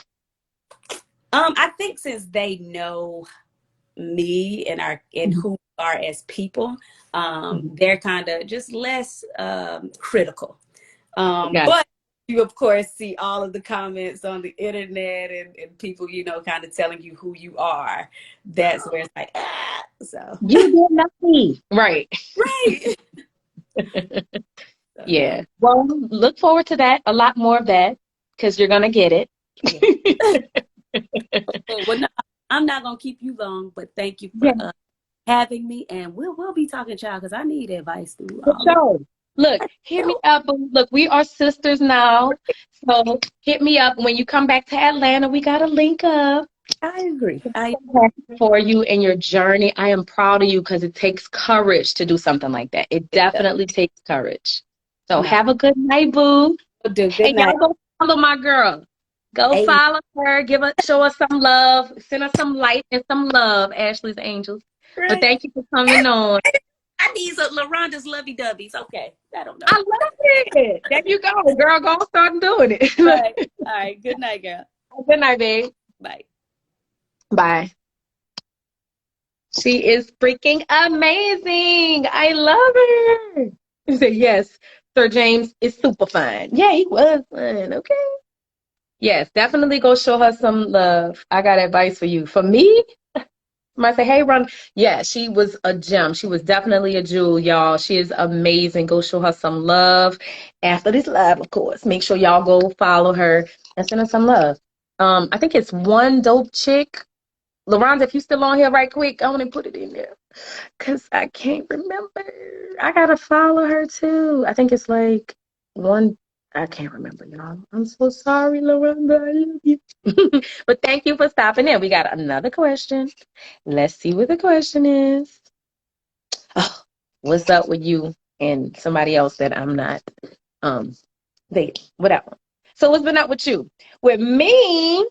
Speaker 3: I think since they know me and
Speaker 2: Mhm.
Speaker 3: who we are as people,
Speaker 2: Mhm.
Speaker 3: they're kind of just less critical.
Speaker 2: Got
Speaker 3: But you, of course, see all of the comments on the internet and people, kind of telling you who you are. That's where it's like, ah. So,
Speaker 2: you did not me. Right.
Speaker 3: right. So, no.
Speaker 2: Yeah. Well, look forward to that. A lot more of that because you're gonna get
Speaker 3: Yeah.
Speaker 2: it.
Speaker 3: Well, no, I'm not going to keep you long, but thank you for
Speaker 2: Yeah,
Speaker 3: having me. And we'll be talking, child, because I need advice through
Speaker 2: for
Speaker 3: all of
Speaker 2: sure. Look, hit me up. Boo. Look, we are sisters now. So hit me up when you come back to Atlanta. We gotta link up.
Speaker 3: I agree.
Speaker 2: So happy for you and your journey. I am proud of you because it takes courage to do something like that. It
Speaker 3: It does.
Speaker 2: definitely takes courage. So
Speaker 3: No.
Speaker 2: have a good night, boo.
Speaker 3: Will do. Good
Speaker 2: And
Speaker 3: night.
Speaker 2: y'all go follow my girl. Go
Speaker 3: Hey,
Speaker 2: follow her. Show us some love. Send us some light and some love, Ashley's Angels. But
Speaker 3: right.
Speaker 2: thank you for coming on.
Speaker 3: I need some LaRonda's lovey dovey's. Okay. I don't
Speaker 2: I
Speaker 3: know.
Speaker 2: love it. There you go, girl. Go start doing
Speaker 3: Right.
Speaker 2: it.
Speaker 3: All right. Good night, girl.
Speaker 2: Good night, babe.
Speaker 3: Bye.
Speaker 2: Bye. She is freaking amazing. I love her. He said, yes, Sir James is super fine. Yeah, he was fine. Okay. Yes, definitely go show her some love. I got advice for you. For me, somebody say, hey, Ron. Yeah, she was a gem. She was definitely a jewel, y'all. She is amazing. Go show her some love. After this live, of course. Make sure y'all go follow her and send her some love. I think it's one dope chick. LaRonda, if you still on here right quick, I want to put it in there. Because I can't remember. I gotta follow her too. I think it's like one. I can't remember, y'all. I'm so sorry, Lorenda. I love you. But thank you for stopping in. We got another question. Let's see what the question is. Oh, what's up with you and somebody else that I'm not dating? Whatever. So what's been up with you? With me,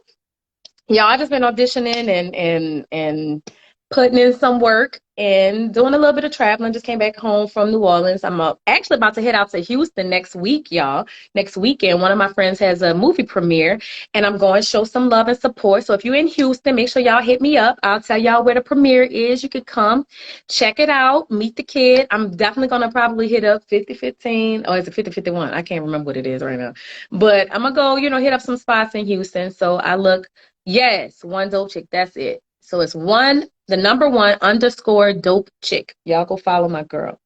Speaker 2: yeah, I just been auditioning and putting in some work and doing a little bit of traveling. Just came back home from New Orleans. I'm actually about to head out to Houston next week, y'all. Next weekend, one of my friends has a movie premiere, and I'm going to show some love and support. So if you're in Houston, make sure y'all hit me up. I'll tell y'all where the premiere is. You could come check it out, meet the kid. I'm definitely gonna probably hit up 5015, or is it 5051? I can't remember what it is right now. But I'm gonna go, hit up some spots in Houston. So I look. Yes, one dope chick. That's it. So it's the number one underscore dope chick. Y'all go follow my girl.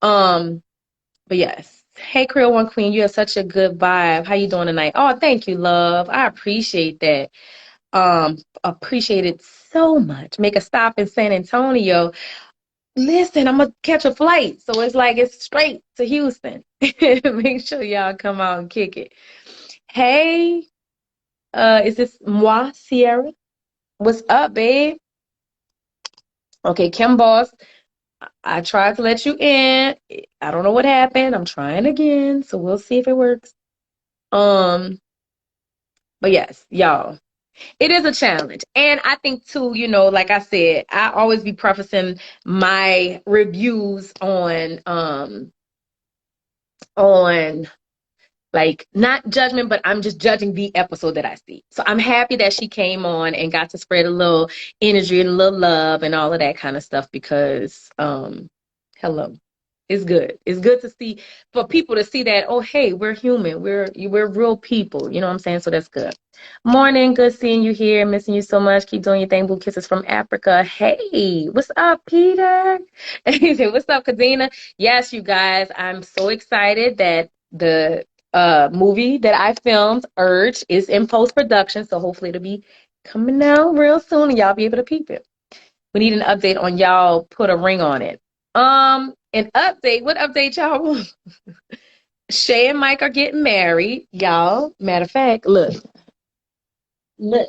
Speaker 2: But yes. Hey, Creole One Queen, you have such a good vibe. How you doing tonight? Oh, thank you, love. I appreciate that. Appreciate it so much. Make a stop in San Antonio. Listen, I'm gonna catch a flight. So it's like it's straight to Houston. Make sure y'all come out and kick it. Hey, is this Moi Sierra? What's up, babe? Okay, Kim Boss, I tried to let you in. I don't know what happened. I'm trying again, so we'll see if it works. Um, but yes, y'all, it is a challenge. And I think too, like I said, I always be prefacing my reviews on like not judgment, but I'm just judging the episode that I see. So I'm happy that she came on and got to spread a little energy and a little love and all of that kind of stuff because hello. It's good. It's good to see for people to see that, oh hey, we're human. We're real people. You know what I'm saying? So that's good. Morning, good seeing you here. Missing you so much. Keep doing your thing. Blue kisses from Africa. Hey, what's up, Peter? He said, what's up, Kadena? Yes, you guys, I'm so excited that the movie that I filmed, Urge, is in post production. So hopefully it'll be Coming out real soon, and y'all be able to peep it. We need an update on y'all put a ring on it. An update. What update y'all want? Shay and Mike are getting married, y'all. Matter of fact, look. Look.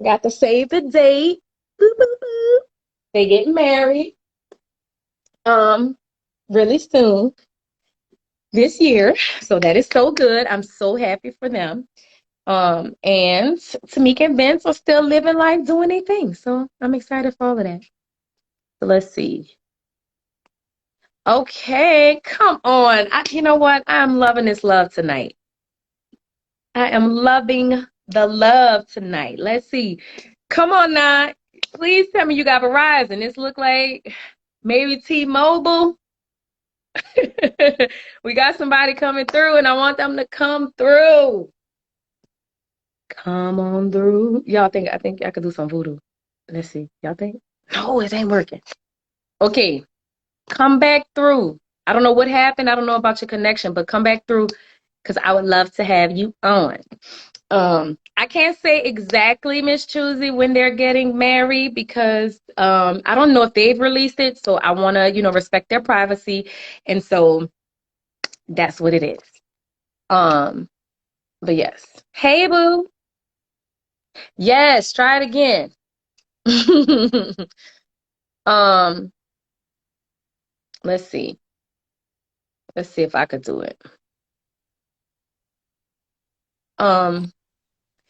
Speaker 2: Got to save the date. Boop, boop, boop. They getting married. Really soon this year. So that is so good. I'm so happy for them. And Tamika and Vince are still living life, doing their thing. So I'm excited for all of that. So let's see. Okay, come on. You know what? I'm loving this love tonight. I am loving the love tonight. Let's see. Come on now. Please tell me you got Verizon. This look like maybe T-Mobile. We got somebody coming through, and I want them to come through. Come on through. I think I could do some voodoo. Let's see. Y'all think? No, it ain't working. Okay. Come back through. I don't know what happened. I don't know about your connection, but come back through because I would love to have you on. I can't say exactly, Miss Choosy, when they're getting married because I don't know if they've released it. So I want to, respect their privacy. And so that's what it is. But yes. Hey, boo. Yes, try it again. um, let's see. Let's see if I could do it.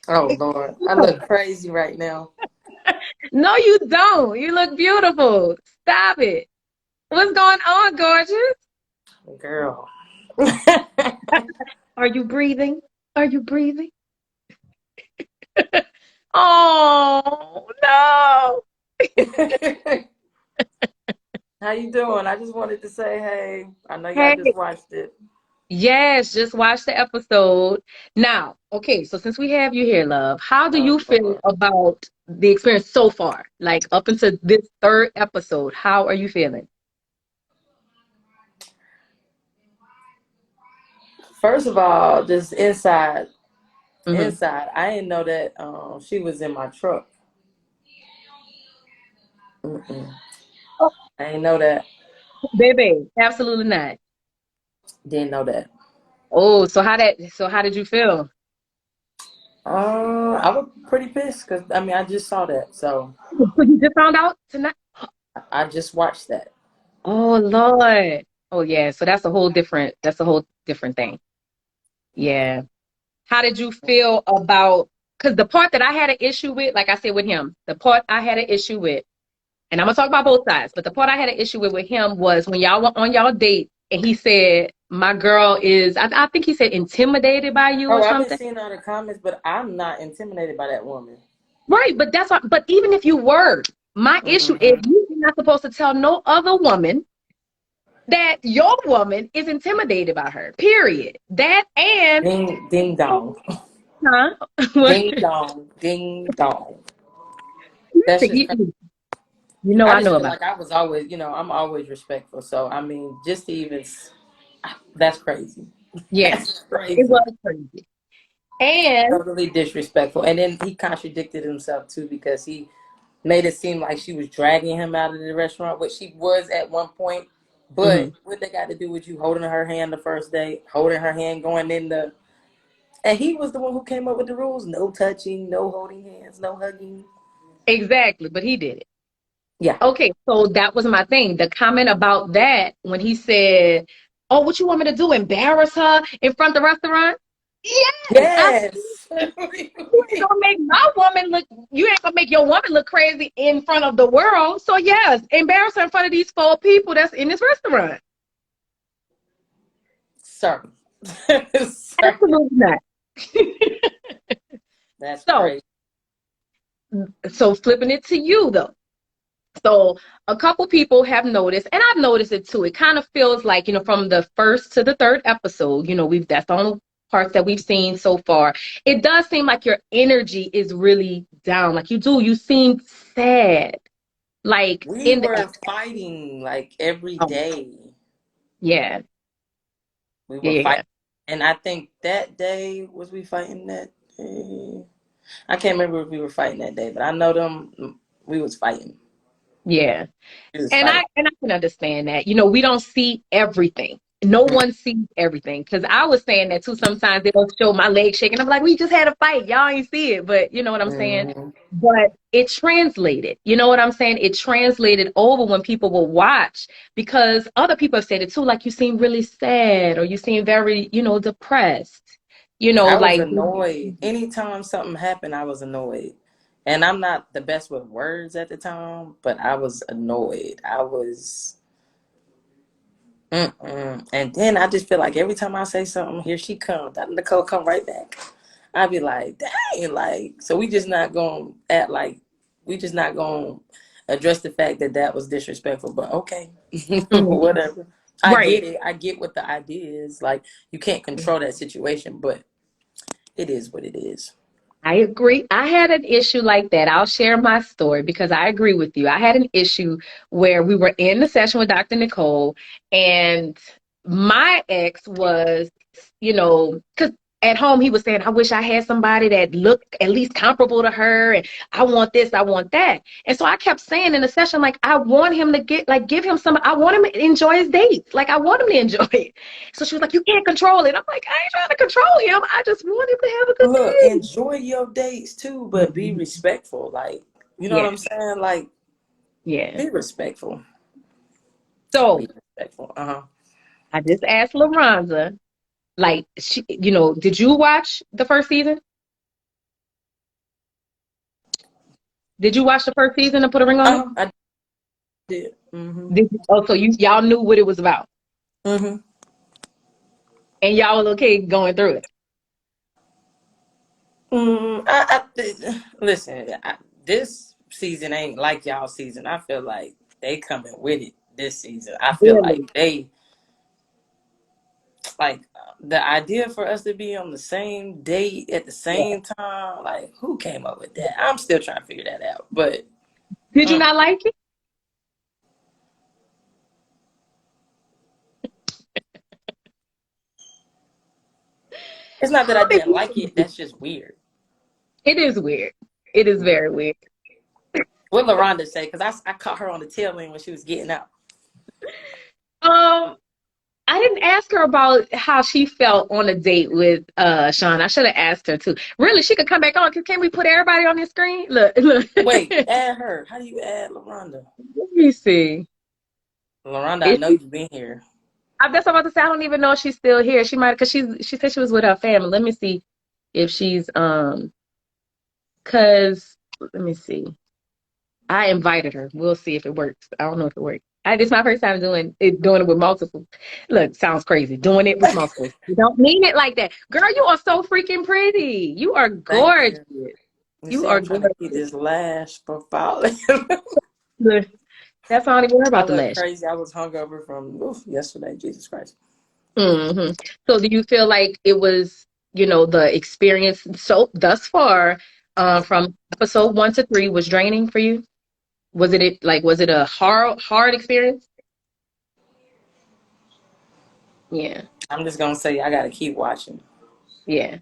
Speaker 4: Oh Lord, I look crazy right now.
Speaker 2: No, you don't. You look beautiful. Stop it. What's going on, gorgeous?
Speaker 4: Girl.
Speaker 2: Are you breathing? Are you breathing? Oh, no.
Speaker 4: How you doing? I just wanted to say, hey, I know y'all
Speaker 2: Hey,
Speaker 4: just watched it.
Speaker 2: yes, just watch the episode. Now, okay, so since we have you here, love, how do
Speaker 4: Oh
Speaker 2: you feel
Speaker 4: Lord.
Speaker 2: about the experience so far? Like up until this third episode, how are you feeling?
Speaker 4: First of all, just inside,
Speaker 2: Hmm.
Speaker 4: I didn't know that she was in my truck. Mm-mm.
Speaker 2: Oh,
Speaker 4: I didn't know that.
Speaker 2: baby, absolutely not.
Speaker 4: Didn't know that.
Speaker 2: Oh, so how did you feel?
Speaker 4: I was pretty pissed because I mean I just saw that, so
Speaker 2: So you just found out tonight?
Speaker 4: I just watched that.
Speaker 2: Oh Lord. Oh yeah, so that's a whole different thing. Yeah. How did you feel about because the part that I had an issue with, like I said with him, the part I had an issue with, and I'm gonna talk about both sides, but the part I had an issue with him was when y'all were on y'all date and he said, my girl is I think he said intimidated by you or
Speaker 4: Oh, I've been
Speaker 2: something.
Speaker 4: seeing all the comments, but I'm not intimidated by that woman.
Speaker 2: Right, but but even if you were, my issue is
Speaker 4: Hmm.
Speaker 2: you're not supposed to tell no other woman that your woman is intimidated by her. Period. That and
Speaker 4: Ding, ding, dong.
Speaker 2: huh? What?
Speaker 4: Ding, dong. Ding, dong. That's
Speaker 2: Listen,
Speaker 4: just crazy.
Speaker 2: you know
Speaker 4: I
Speaker 2: I
Speaker 4: just
Speaker 2: know
Speaker 4: feel
Speaker 2: about
Speaker 4: like I was always, I'm always respectful. So, I mean, just to even, that's crazy.
Speaker 2: it. Yeah,
Speaker 4: That's
Speaker 2: it
Speaker 4: crazy.
Speaker 2: was crazy. And
Speaker 4: Totally disrespectful. And then he contradicted himself, too, because he made it seem like she was dragging him out of the restaurant, which she was at one point. But
Speaker 2: mhm,
Speaker 4: what they got to do with you holding her hand the first day, holding her hand going in the. And he was the one who came up with the rules: no touching, no holding hands, no hugging.
Speaker 2: exactly, but he did it.
Speaker 4: Yeah.
Speaker 2: Okay, so that was my thing. The comment about that when he said, "Oh, what you want me to do? Embarrass her in front of the restaurant?" Yes,
Speaker 4: Yes.
Speaker 2: you ain't gonna make my woman look. You ain't gonna make your woman look crazy in front of the world. So yes, embarrass her in front of these four people that's in this restaurant.
Speaker 4: Sir. Sir.
Speaker 2: Absolutely not.
Speaker 4: That's
Speaker 2: So,
Speaker 4: crazy.
Speaker 2: so flipping it to you though. So a couple people have noticed, and I've noticed it too. It kind of feels like, from the first to the third episode, that's the only parts that we've seen so far. It does seem like your energy is really down. Like you seem sad. Like
Speaker 4: We
Speaker 2: in the
Speaker 4: were fighting like every
Speaker 2: oh,
Speaker 4: day.
Speaker 2: yeah,
Speaker 4: We
Speaker 2: yeah,
Speaker 4: were
Speaker 2: yeah,
Speaker 4: fighting.
Speaker 2: yeah.
Speaker 4: And I think that day, was we fighting that I can't remember if we were fighting that day, but I know them. We was fighting.
Speaker 2: Yeah.
Speaker 4: We was
Speaker 2: And
Speaker 4: fighting.
Speaker 2: I can understand that. You know, we don't see everything. No one sees everything. Because I was saying that too. Sometimes they'll show my leg shaking. I'm like, we just had a fight. Y'all ain't see it. But you know what I'm saying?
Speaker 4: Mm-hmm.
Speaker 2: But it translated. You know what I'm saying? It translated over when people will watch because other people have said it too. Like you seem really sad or you seem very, depressed.
Speaker 4: I was
Speaker 2: Like
Speaker 4: annoyed. Anytime something happened, I was annoyed. And I'm not the best with words at the time, but I was annoyed. I was. Mm-mm. And then I just feel like every time I say something, here she comes. That Nicole come right back. I'd be like, dang, like, so we just not gonna act like we just not gonna address the fact that that was disrespectful. But okay,
Speaker 2: Mhm.
Speaker 4: whatever. I
Speaker 2: Right.
Speaker 4: get it. I get what the idea is. Like, you can't control that situation, but it is what it is.
Speaker 2: I agree. I had an issue like that. I'll share my story because I agree with you. I had an issue where we were in the session with Dr. Nicole, and my ex was, because at home he was saying, I wish I had somebody that looked at least comparable to her, and I want this, I want that. And so I kept saying in the session, like, I want him to give him some, I want him to enjoy his dates. Like, I want him to enjoy it. So she was like, you can't control it. I'm like, I ain't trying to control him. I just want him to have a good
Speaker 4: Look,
Speaker 2: day.
Speaker 4: enjoy your dates too, but be respectful. Like, you know what
Speaker 2: Yeah,
Speaker 4: I'm saying? Like,
Speaker 2: yeah.
Speaker 4: be respectful.
Speaker 2: So
Speaker 4: Be respectful. Uh-huh.
Speaker 2: I just asked LaRonza, like, did you watch the first season? Did you watch the first season and put a ring on it?
Speaker 4: Uh-huh. I did. Mm-hmm.
Speaker 2: So y'all knew what it was about,
Speaker 4: Mm-hmm.
Speaker 2: and y'all was okay going through it.
Speaker 4: Listen, this season ain't like y'all season. I feel like they coming with it this season. I feel like
Speaker 2: Really?
Speaker 4: they like the idea for us to be on the same date at the
Speaker 2: Yeah.
Speaker 4: same time. Like, who came up with that? I'm still trying to figure that out. But
Speaker 2: Did you
Speaker 4: mm,
Speaker 2: not like it?
Speaker 4: it's not that I
Speaker 2: How did
Speaker 4: didn't
Speaker 2: you?
Speaker 4: like it. That's just weird.
Speaker 2: It is weird. It is very weird.
Speaker 4: What LaRonda say? Because I caught her on the tail end when she was getting out.
Speaker 2: Um, I didn't ask her about how she felt on a date with Sean. I should have asked her too. Really, she could come back on. Can we put everybody on the screen? Look, look.
Speaker 4: Wait, add her. How do you add LaRonda?
Speaker 2: Let me see.
Speaker 4: LaRonda, I
Speaker 2: Is
Speaker 4: know
Speaker 2: she,
Speaker 4: you've been here.
Speaker 2: that's what I'm about to say. I don't even know if she's still here. She might, because she said she was with her family. Let me see if she's cause let me see. I invited her. We'll see if it works. I don't know if it works. This is my first time doing it with multiple. Look, sounds crazy. Doing it with multiple. You don't mean it like that. Girl, you are so freaking pretty. You are
Speaker 4: Thank
Speaker 2: gorgeous.
Speaker 4: you. You
Speaker 2: You
Speaker 4: see,
Speaker 2: are
Speaker 4: I'm trying to keep
Speaker 2: gorgeous.
Speaker 4: this lash profile.
Speaker 2: Look, that's all I don't even worry
Speaker 4: I
Speaker 2: about the
Speaker 4: look
Speaker 2: lash.
Speaker 4: crazy. I was hungover from yesterday. Jesus Christ.
Speaker 2: hmm So do you feel like it was, the experience so thus far, from episode 1 to 3 was draining for you? Was it a hard experience? Yeah.
Speaker 4: I'm just gonna say I gotta keep watching.
Speaker 2: Yeah.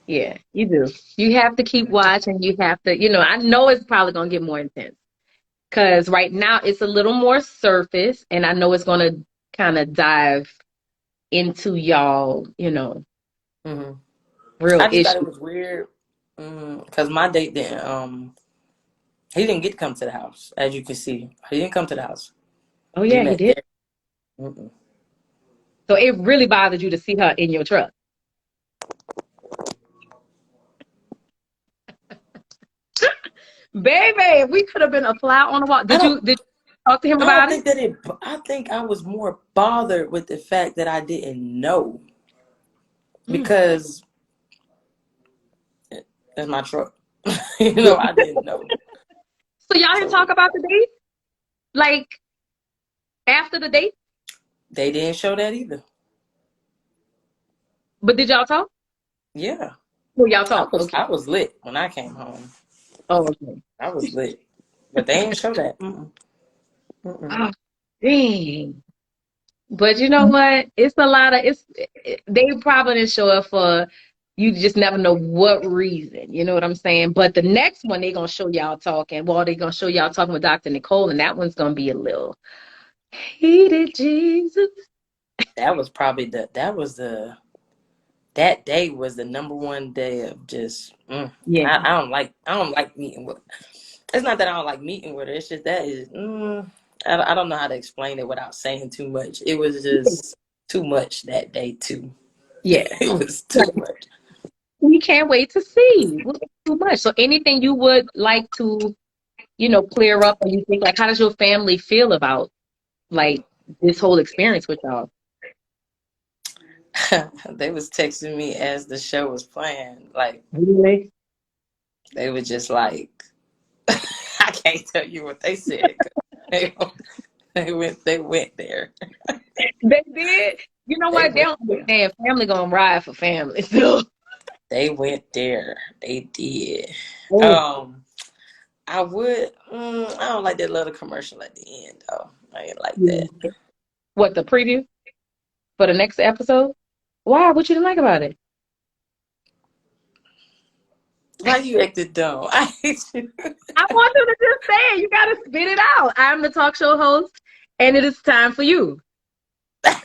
Speaker 2: Yeah, you do. You have to keep watching. You have to, I know it's probably going to get more intense because right now it's a little more surface, and I know it's going to kind of dive into y'all,
Speaker 4: Hmm
Speaker 2: real
Speaker 4: I just thought it
Speaker 2: issues.
Speaker 4: was weird because my date didn't. He didn't get to come to the house, as you can see. He didn't come to the house.
Speaker 2: Oh,
Speaker 4: We
Speaker 2: yeah, he
Speaker 4: met
Speaker 2: did.
Speaker 4: there. Mm-mm.
Speaker 2: So it really bothered you to see her in your truck. Baby, we could have been a fly on the wall.
Speaker 4: I don't.
Speaker 2: Did you talk to him
Speaker 4: I don't
Speaker 2: about it?
Speaker 4: think that it. I think I was more bothered with the fact that I didn't know
Speaker 2: Mm.
Speaker 4: because it's my truck. I didn't know.
Speaker 2: So y'all didn't
Speaker 4: So
Speaker 2: talk about the date? Like after the date?
Speaker 4: they didn't show that either.
Speaker 2: But did y'all talk?
Speaker 4: Yeah,
Speaker 2: Well, y'all
Speaker 4: I
Speaker 2: talk.
Speaker 4: was
Speaker 2: Okay.
Speaker 4: I was lit when I came home.
Speaker 2: Oh, okay.
Speaker 4: I was lit, but they didn't show that. Mm-mm. Mm-mm.
Speaker 2: Oh, dang. But you know what? It's a lot of they probably didn't show up for You just never know what reason. You know what I'm saying? But the next one, they're going to show y'all talking. Well, they're going to show y'all talking with Dr. Nicole, and that one's going to be a little heated, Jesus.
Speaker 4: That was probably that day was the number one day of just,
Speaker 2: Yeah.
Speaker 4: I don't like meeting with, it's not that I don't like meeting with her. It's just that is, I don't know how to explain it without saying too much. It was just too much that day too.
Speaker 2: Yeah.
Speaker 4: It was too much.
Speaker 2: We can't wait to see. Well, it's too much. So anything you would like to, clear up, or you think, like, how does your family feel about, like, this whole experience with y'all?
Speaker 4: They was texting me as the show was playing. Like,
Speaker 2: Really?
Speaker 4: they were just like, I can't tell you what they said. They went there.
Speaker 2: They did? You know what? They don't understand. Family gonna ride for family. So.
Speaker 4: They went there. They did.
Speaker 2: Oh.
Speaker 4: I would. I don't like that little commercial at the end, though. I ain't like that.
Speaker 2: What, the preview for the next episode? Why? What you didn't like about it?
Speaker 4: Why you acted dumb? I hate you.
Speaker 2: I want you to just say it. You gotta spit it out. I'm the talk show host, and it is time for you.
Speaker 4: I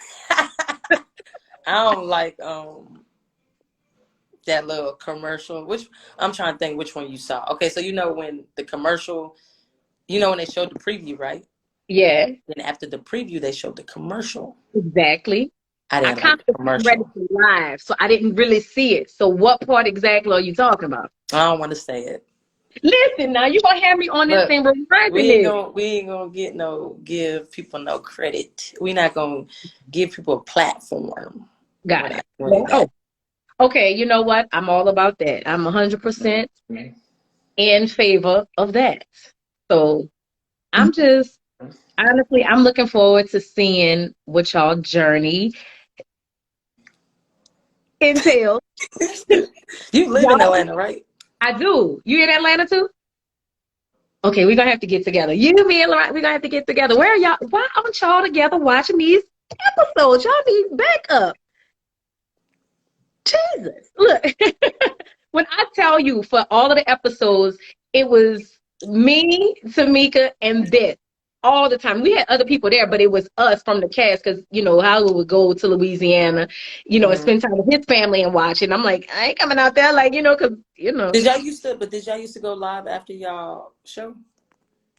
Speaker 4: don't like that little commercial. Which I'm trying to think which one you saw. Okay, so when the commercial, when they showed the preview, right?
Speaker 2: Yeah.
Speaker 4: Then after the preview, they showed the commercial.
Speaker 2: Exactly.
Speaker 4: I didn't
Speaker 2: kind
Speaker 4: like the
Speaker 2: of read
Speaker 4: commercial.
Speaker 2: it live, so I didn't really see it. So what part exactly are you talking about?
Speaker 4: I don't want to say it.
Speaker 2: Listen, now you gonna have me on this thing reminding it.
Speaker 4: We ain't gonna give people no credit. We not gonna give people a platform.
Speaker 2: Got it. Oh, okay. You know what? I'm all about that. I'm 100% in favor of that. So I'm just honestly, I'm looking forward to seeing what y'all journey entails.
Speaker 4: You live in Atlanta, right?
Speaker 2: I do. You in Atlanta too? Okay, we're gonna have to get together. You, me, and Lauren, we're gonna have to get together. Where are y'all? Why aren't y'all together watching these episodes? Y'all need backup. Jesus. Look, when I tell you for all of the episodes, it was me, Tamika, and this all the time. We had other people there, but it was us from the cast because, Howard would go to Louisiana, and spend time with his family and watch it. And I'm like, I ain't coming out there, like, because,
Speaker 4: Did y'all used to go live after y'all show?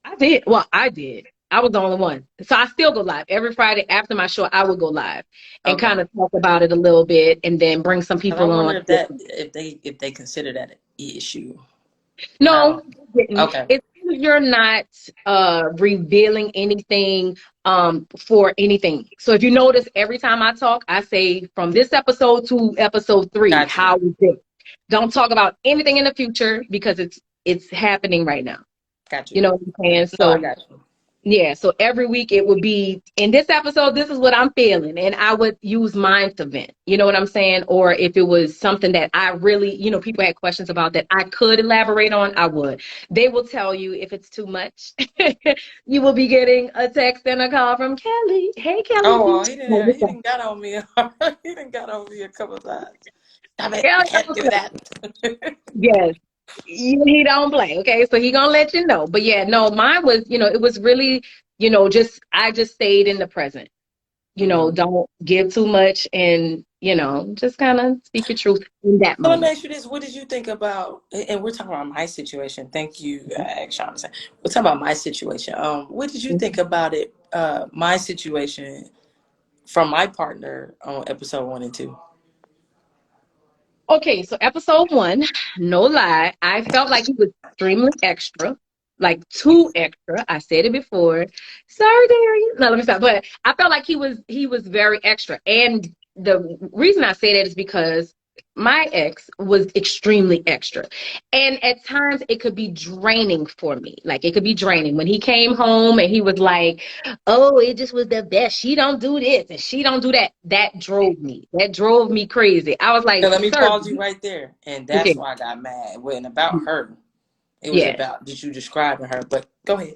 Speaker 2: I did. Well, I did. I was the only one. So I still go live. Every Friday after my show, I would go live and kind of talk about it a little bit and then bring some people on.
Speaker 4: I wonder if they consider that an issue.
Speaker 2: No, didn't.
Speaker 4: Okay.
Speaker 2: It's you're not revealing anything for anything. So if you notice, every time I talk, I say from this episode to episode 3,
Speaker 4: Gotcha.
Speaker 2: how we did. Don't talk about anything in the future because it's happening right now.
Speaker 4: Gotcha.
Speaker 2: You know what I'm saying? So
Speaker 4: I got you.
Speaker 2: Yeah, so every week it would be, in this episode, this is what I'm feeling. And I would use mine to vent. You know what I'm saying? Or if it was something that I really, people had questions about that I could elaborate on, I would. They will tell you if it's too much. You will be getting a text and a call from Kelly. Hey, Kelly.
Speaker 4: Oh, well, he didn't got on me. He didn't got on me a couple of times. Damn it, you can't do that.
Speaker 2: Yes. He don't play, okay? So he gonna let you know. But yeah, no, mine was, it was really, I just stayed in the present. Don't give too much and, just kind of speak your truth in that moment.
Speaker 4: Let me ask you this. What did you think about, and we're talking about my situation. Thank you, Sean. We're talking about my situation. What did you think about it, my situation from my partner on episode 1 and 2?
Speaker 2: Okay, so episode 1, no lie, I felt like he was extremely extra, like too extra. I said it before. Sorry, Darian. No, let me stop. But I felt like he was very extra. And the reason I say that is because my ex was extremely extra. And at times it could be draining for me. Like it could be draining. When he came home and he was like, oh, it just was the best. She don't do this and she don't do that. That drove me. That drove me crazy. I was like,
Speaker 4: so let me pause you right there. And that's why I got mad. It wasn't about her. It was about just you describing her. But go ahead.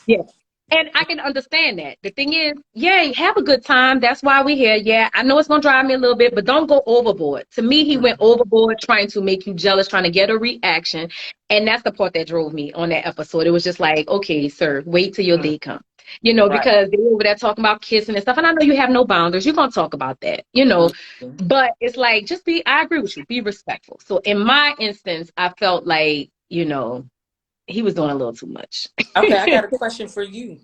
Speaker 2: Yeah. And I can understand that. The thing is, yay, have a good time. That's why we're here. Yeah, I know it's gonna drive me a little bit, but don't go overboard. To me, he went overboard trying to make you jealous, trying to get a reaction. And that's the part that drove me on that episode. It was just like, okay, sir, wait till your day comes.
Speaker 4: Right.
Speaker 2: Because they were over there talking about kissing and stuff. And I know you have no boundaries. You're gonna talk about that.
Speaker 4: Mhm.
Speaker 2: But it's like, I agree with you, be respectful. So in my instance, I felt like, he was doing a little too much.
Speaker 4: Okay, I got a question for you.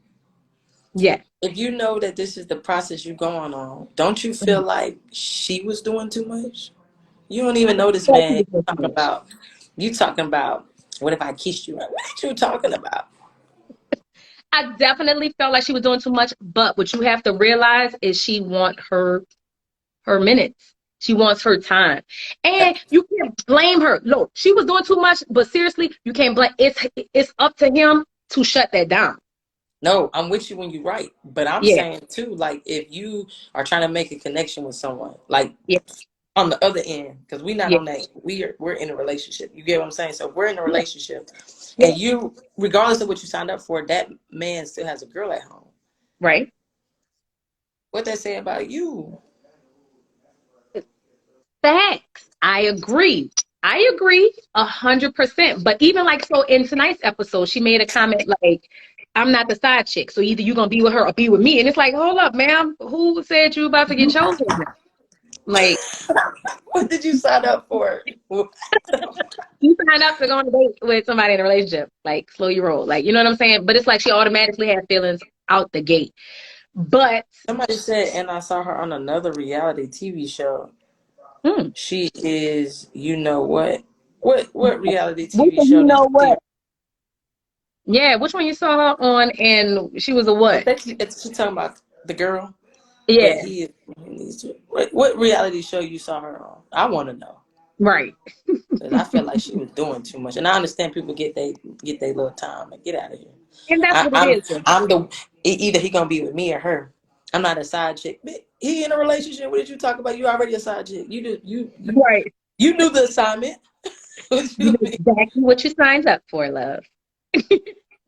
Speaker 2: Yeah.
Speaker 4: If you know that this is the process you're going on, don't you feel like she was doing too much? You don't even know this
Speaker 2: Felt he
Speaker 4: man.
Speaker 2: was doing too much.
Speaker 4: You talking about, what if I kissed you? What are you talking about?
Speaker 2: I definitely felt like she was doing too much, but what you have to realize is she wants her minutes. She wants her time. And you can't blame her. Look, she was doing too much, but seriously, you can't blame it's up to him to shut that down.
Speaker 4: No, I'm with you when you're right. But I'm
Speaker 2: Yeah,
Speaker 4: saying too, like if you are trying to make a connection with someone, like
Speaker 2: yeah,
Speaker 4: on the other end, because we're not
Speaker 2: yeah,
Speaker 4: on that, we're in a relationship. You get what I'm saying? So if we're in a
Speaker 2: yeah,
Speaker 4: relationship,
Speaker 2: yeah.
Speaker 4: and you, regardless of what you signed up for, that man still has a girl at home.
Speaker 2: Right.
Speaker 4: What they say about you?
Speaker 2: Facts. I agree. I agree 100%. But even like so in tonight's episode, she made a comment like, I'm not the side chick. So either you're gonna be with her or be with me. And it's like, hold up, ma'am. Who said you about to get chosen? Like
Speaker 4: What did you sign up for?
Speaker 2: you sign up to go on a date with somebody in a relationship. Like slow your roll. Like you know what I'm saying? But it's like she automatically had feelings out the gate. But
Speaker 4: Somebody said, and I saw her on another reality TV show.
Speaker 2: hmm,
Speaker 4: She is, you know what? What reality
Speaker 2: which
Speaker 4: TV
Speaker 2: one
Speaker 4: show
Speaker 2: you
Speaker 4: did
Speaker 2: know
Speaker 4: you see her?
Speaker 2: what? Yeah, which one you saw her on and she was a
Speaker 4: I
Speaker 2: what?
Speaker 4: think she's talking about the girl, but
Speaker 2: Yeah,
Speaker 4: he needs to. What reality show you saw her on? I want to know,
Speaker 2: right.
Speaker 4: because I feel like she was doing too much, and I understand people get their little time and get out of here.
Speaker 2: And that's
Speaker 4: I,
Speaker 2: what it
Speaker 4: I'm
Speaker 2: is.
Speaker 4: I'm the either he gonna be with me or her. I'm not a side chick. He in a relationship. What did you talk about? You already a side chick. You do
Speaker 2: Right.
Speaker 4: you knew the assignment. What
Speaker 2: You
Speaker 4: you
Speaker 2: know exactly what you signed up for, love.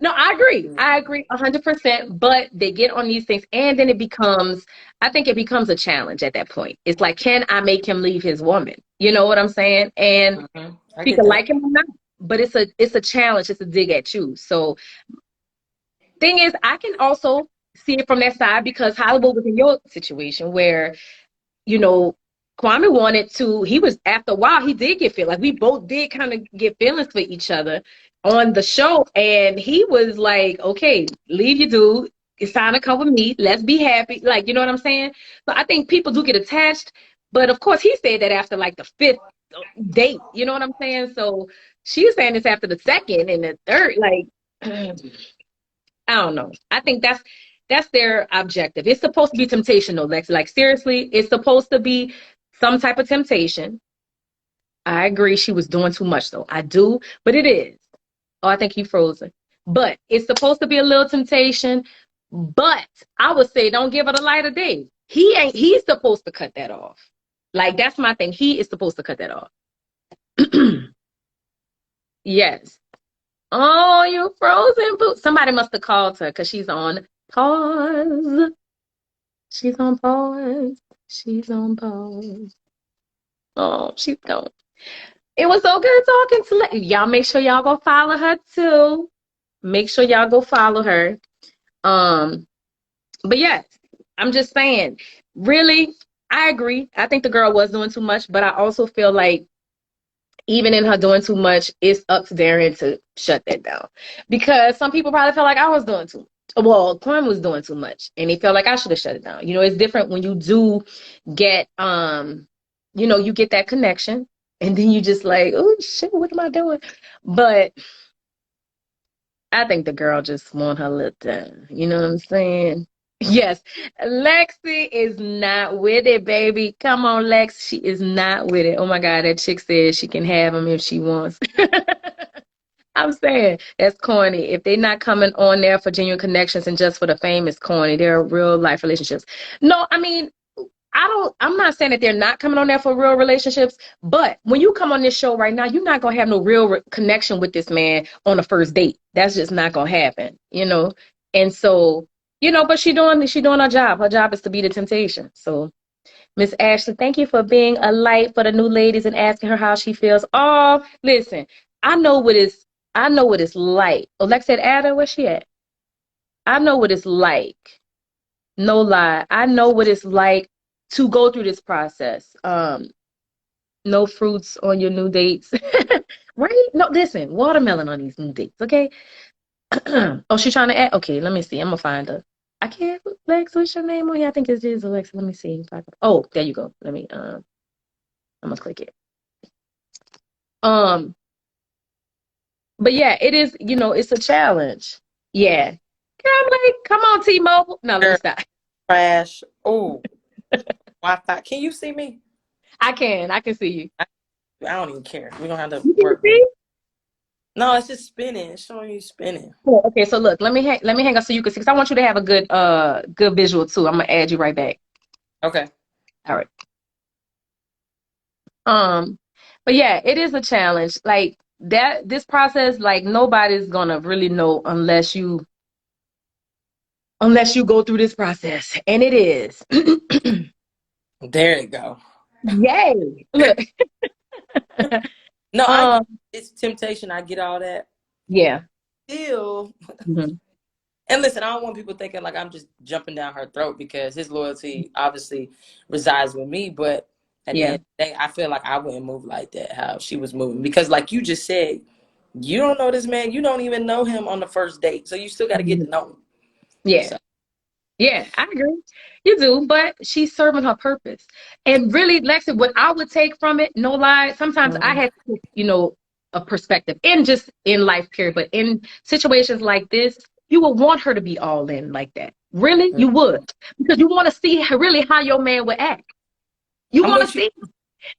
Speaker 2: No, I agree.
Speaker 4: mean?
Speaker 2: I agree 100%. But they get on these things, and then I think it becomes a challenge at that point. It's like, can I make him leave his woman? You know what I'm saying? And
Speaker 4: I
Speaker 2: she
Speaker 4: get
Speaker 2: can
Speaker 4: that.
Speaker 2: like him or not, but it's a challenge. It's a dig at you. So, thing is, I can also see it from that side because Hollywood was in your situation where you know, Kwame wanted to, he was, after a while, he did get feel like we both did kind of get feelings for each other on the show. And he was like, okay, leave your dude. It's time to come with me. Let's be happy. Like, you know what I'm saying? So I think people do get attached. But of course, he said that after like the fifth date. You know what I'm saying? So she's saying this after the second and the third. Like, I don't know. I think that's their objective. It's supposed to be temptation, though, Lex. Like seriously, it's supposed to be some type of temptation. I agree. She was doing too much, though. I do, but it is. Oh, I think he frozen. But it's supposed to be a little temptation. But I would say don't give it a light of day. He ain't. He's supposed to cut that off. Like that's my thing. He is supposed to cut that off. Yes. Oh, you frozen, boo. Somebody must have called her because she's on pause. She's on pause. She's on pause. Oh, she's gone. It was so good talking to y'all. Make sure y'all go follow her too. Make sure y'all go follow her. Um, but yes, I'm just saying, really, I agree. I think the girl was doing too much, but I also feel like even in her doing too much, it's up to Darian to shut that down. Because some people probably felt like I was doing too much. Well, Quan was doing too much, and he felt like I should have shut it down. It's different when you do get, you get that connection, and then you just like, oh shit, what am I doing? But I think the girl just want her little time. You know what I'm saying? Yes, Lexi is not with it, baby. Come on, Lex. She is not with it. Oh my God, that chick says she can have him if she wants. I'm saying that's corny. If they're not coming on there for genuine connections and just for the fame, it's corny. They're real life relationships. No, I mean, I'm not saying that they're not coming on there for real relationships, but when you come on this show right now, you're not going to have no real connection with this man on the first date. That's just not going to happen. And so, but she doing her job. Her job is to be the temptation. So Miss Ashley, thank you for being a light for the new ladies and asking her how she feels. Oh, listen, I know what it's I know what it's like. Alexia Ada, where's she at? I know what it's like. No lie. I know what it's like to go through this process. No fruits on your new dates. Right? No, listen, watermelon on these new dates, okay? Oh, she's trying to add. Okay, let me see. I'm gonna find her. I can't. Lex, what's your name on here? I think it is Alexa. Let me see. If I can... Oh, there you go. Let me. I'm gonna click it. Um, but yeah, it is. It's a challenge. Yeah. I'm like, come on, T-Mobile. No, let me
Speaker 4: Girl,
Speaker 2: stop.
Speaker 4: crash. Oh, Wi-Fi. Can you see me?
Speaker 2: I can. I can see you.
Speaker 4: I don't even care. We don't have to
Speaker 2: You can
Speaker 4: work.
Speaker 2: see?
Speaker 4: No, it's just spinning. It's showing you spinning.
Speaker 2: Oh, okay, so look, let me hang up so you can see. Because I want you to have a good visual too. I'm gonna add you right back.
Speaker 4: Okay.
Speaker 2: All right. But yeah, it is a challenge. Like that, this process, like nobody's gonna really know unless you go through this process, and it is.
Speaker 4: There you go.
Speaker 2: Yay! Look.
Speaker 4: No,
Speaker 2: um.
Speaker 4: it's temptation. I get all that.
Speaker 2: Yeah.
Speaker 4: Still,
Speaker 2: Mhm.
Speaker 4: and listen, I don't want people thinking like I'm just jumping down her throat because his loyalty obviously resides with me. But at the end
Speaker 2: Yeah.
Speaker 4: of the day, I feel like I wouldn't move like that, how she was moving. Because like you just said, you don't know this man. You don't even know him on the first date. So you still got to get
Speaker 2: Mhm.
Speaker 4: to know him.
Speaker 2: Yeah.
Speaker 4: So,
Speaker 2: Yeah, I agree. You do, but she's serving her purpose. And really, Lexi, what I would take from it, no lie, sometimes I
Speaker 4: mm,
Speaker 2: had, a perspective in just in life, period. But in situations like this, you would want her to be all in like that. Really,
Speaker 4: mm.
Speaker 2: you would. Because you want to see really how your man would act. You
Speaker 4: I'm
Speaker 2: want to
Speaker 4: with you.
Speaker 2: see.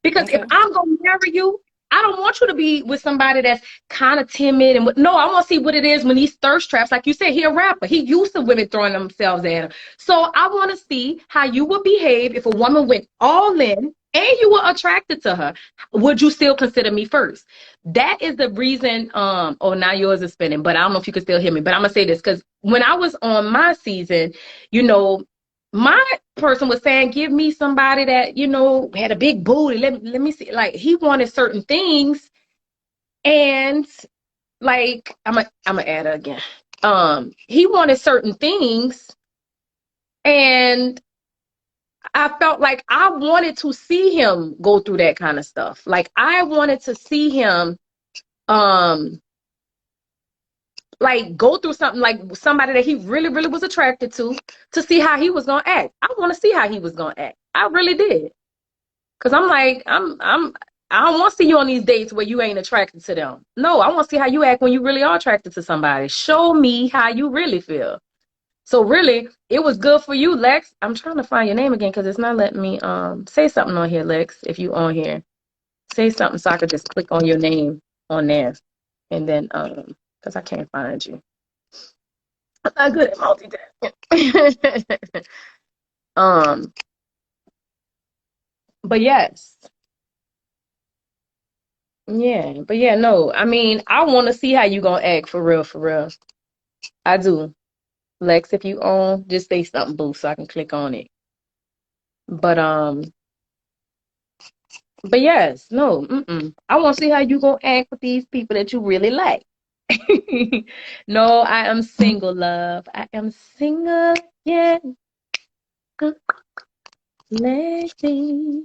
Speaker 2: Because if
Speaker 4: Okay.
Speaker 2: I'm gonna marry you, I don't want you to be with somebody that's kind of timid no, I want to see what it is when he's thirst traps. Like you said, he a rapper. He used to women throwing themselves at him. So I want to see how you would behave if a woman went all in and you were attracted to her. Would you still consider me first? That is the reason. Oh, now yours is spinning, but I don't know if you can still hear me. But I'm gonna say this because when I was on my season, you know, my person was saying, give me somebody that, had a big booty. Let me see. Like he wanted certain things. And like I'm gonna add her again. He wanted certain things. And I felt like I wanted to see him go through that kind of stuff. Like I wanted to see him um like go through something like somebody that he really, really was attracted to see how he was gonna act. I want to see how he was gonna act. I really did. Cause I'm like, I don't want to see you on these dates where you ain't attracted to them. No, I want to see how you act when you really are attracted to somebody. Show me how you really feel. So really, it was good for you, Lex. I'm trying to find your name again because it's not letting me say something on here, Lex. If you on here, say something so I could just click on your name on there, and then because I can't find you. I'm not good at multitasking. um, but yes. Yeah, but yeah, no. I mean, I want to see how you gonna act for real, for real. I do. Lex, if you own, just say something, boo, so I can click on it. But but yes, no. I want to see how you gonna act with these people that you really like. No, I am single, love. I am single. Yeah, Lexi.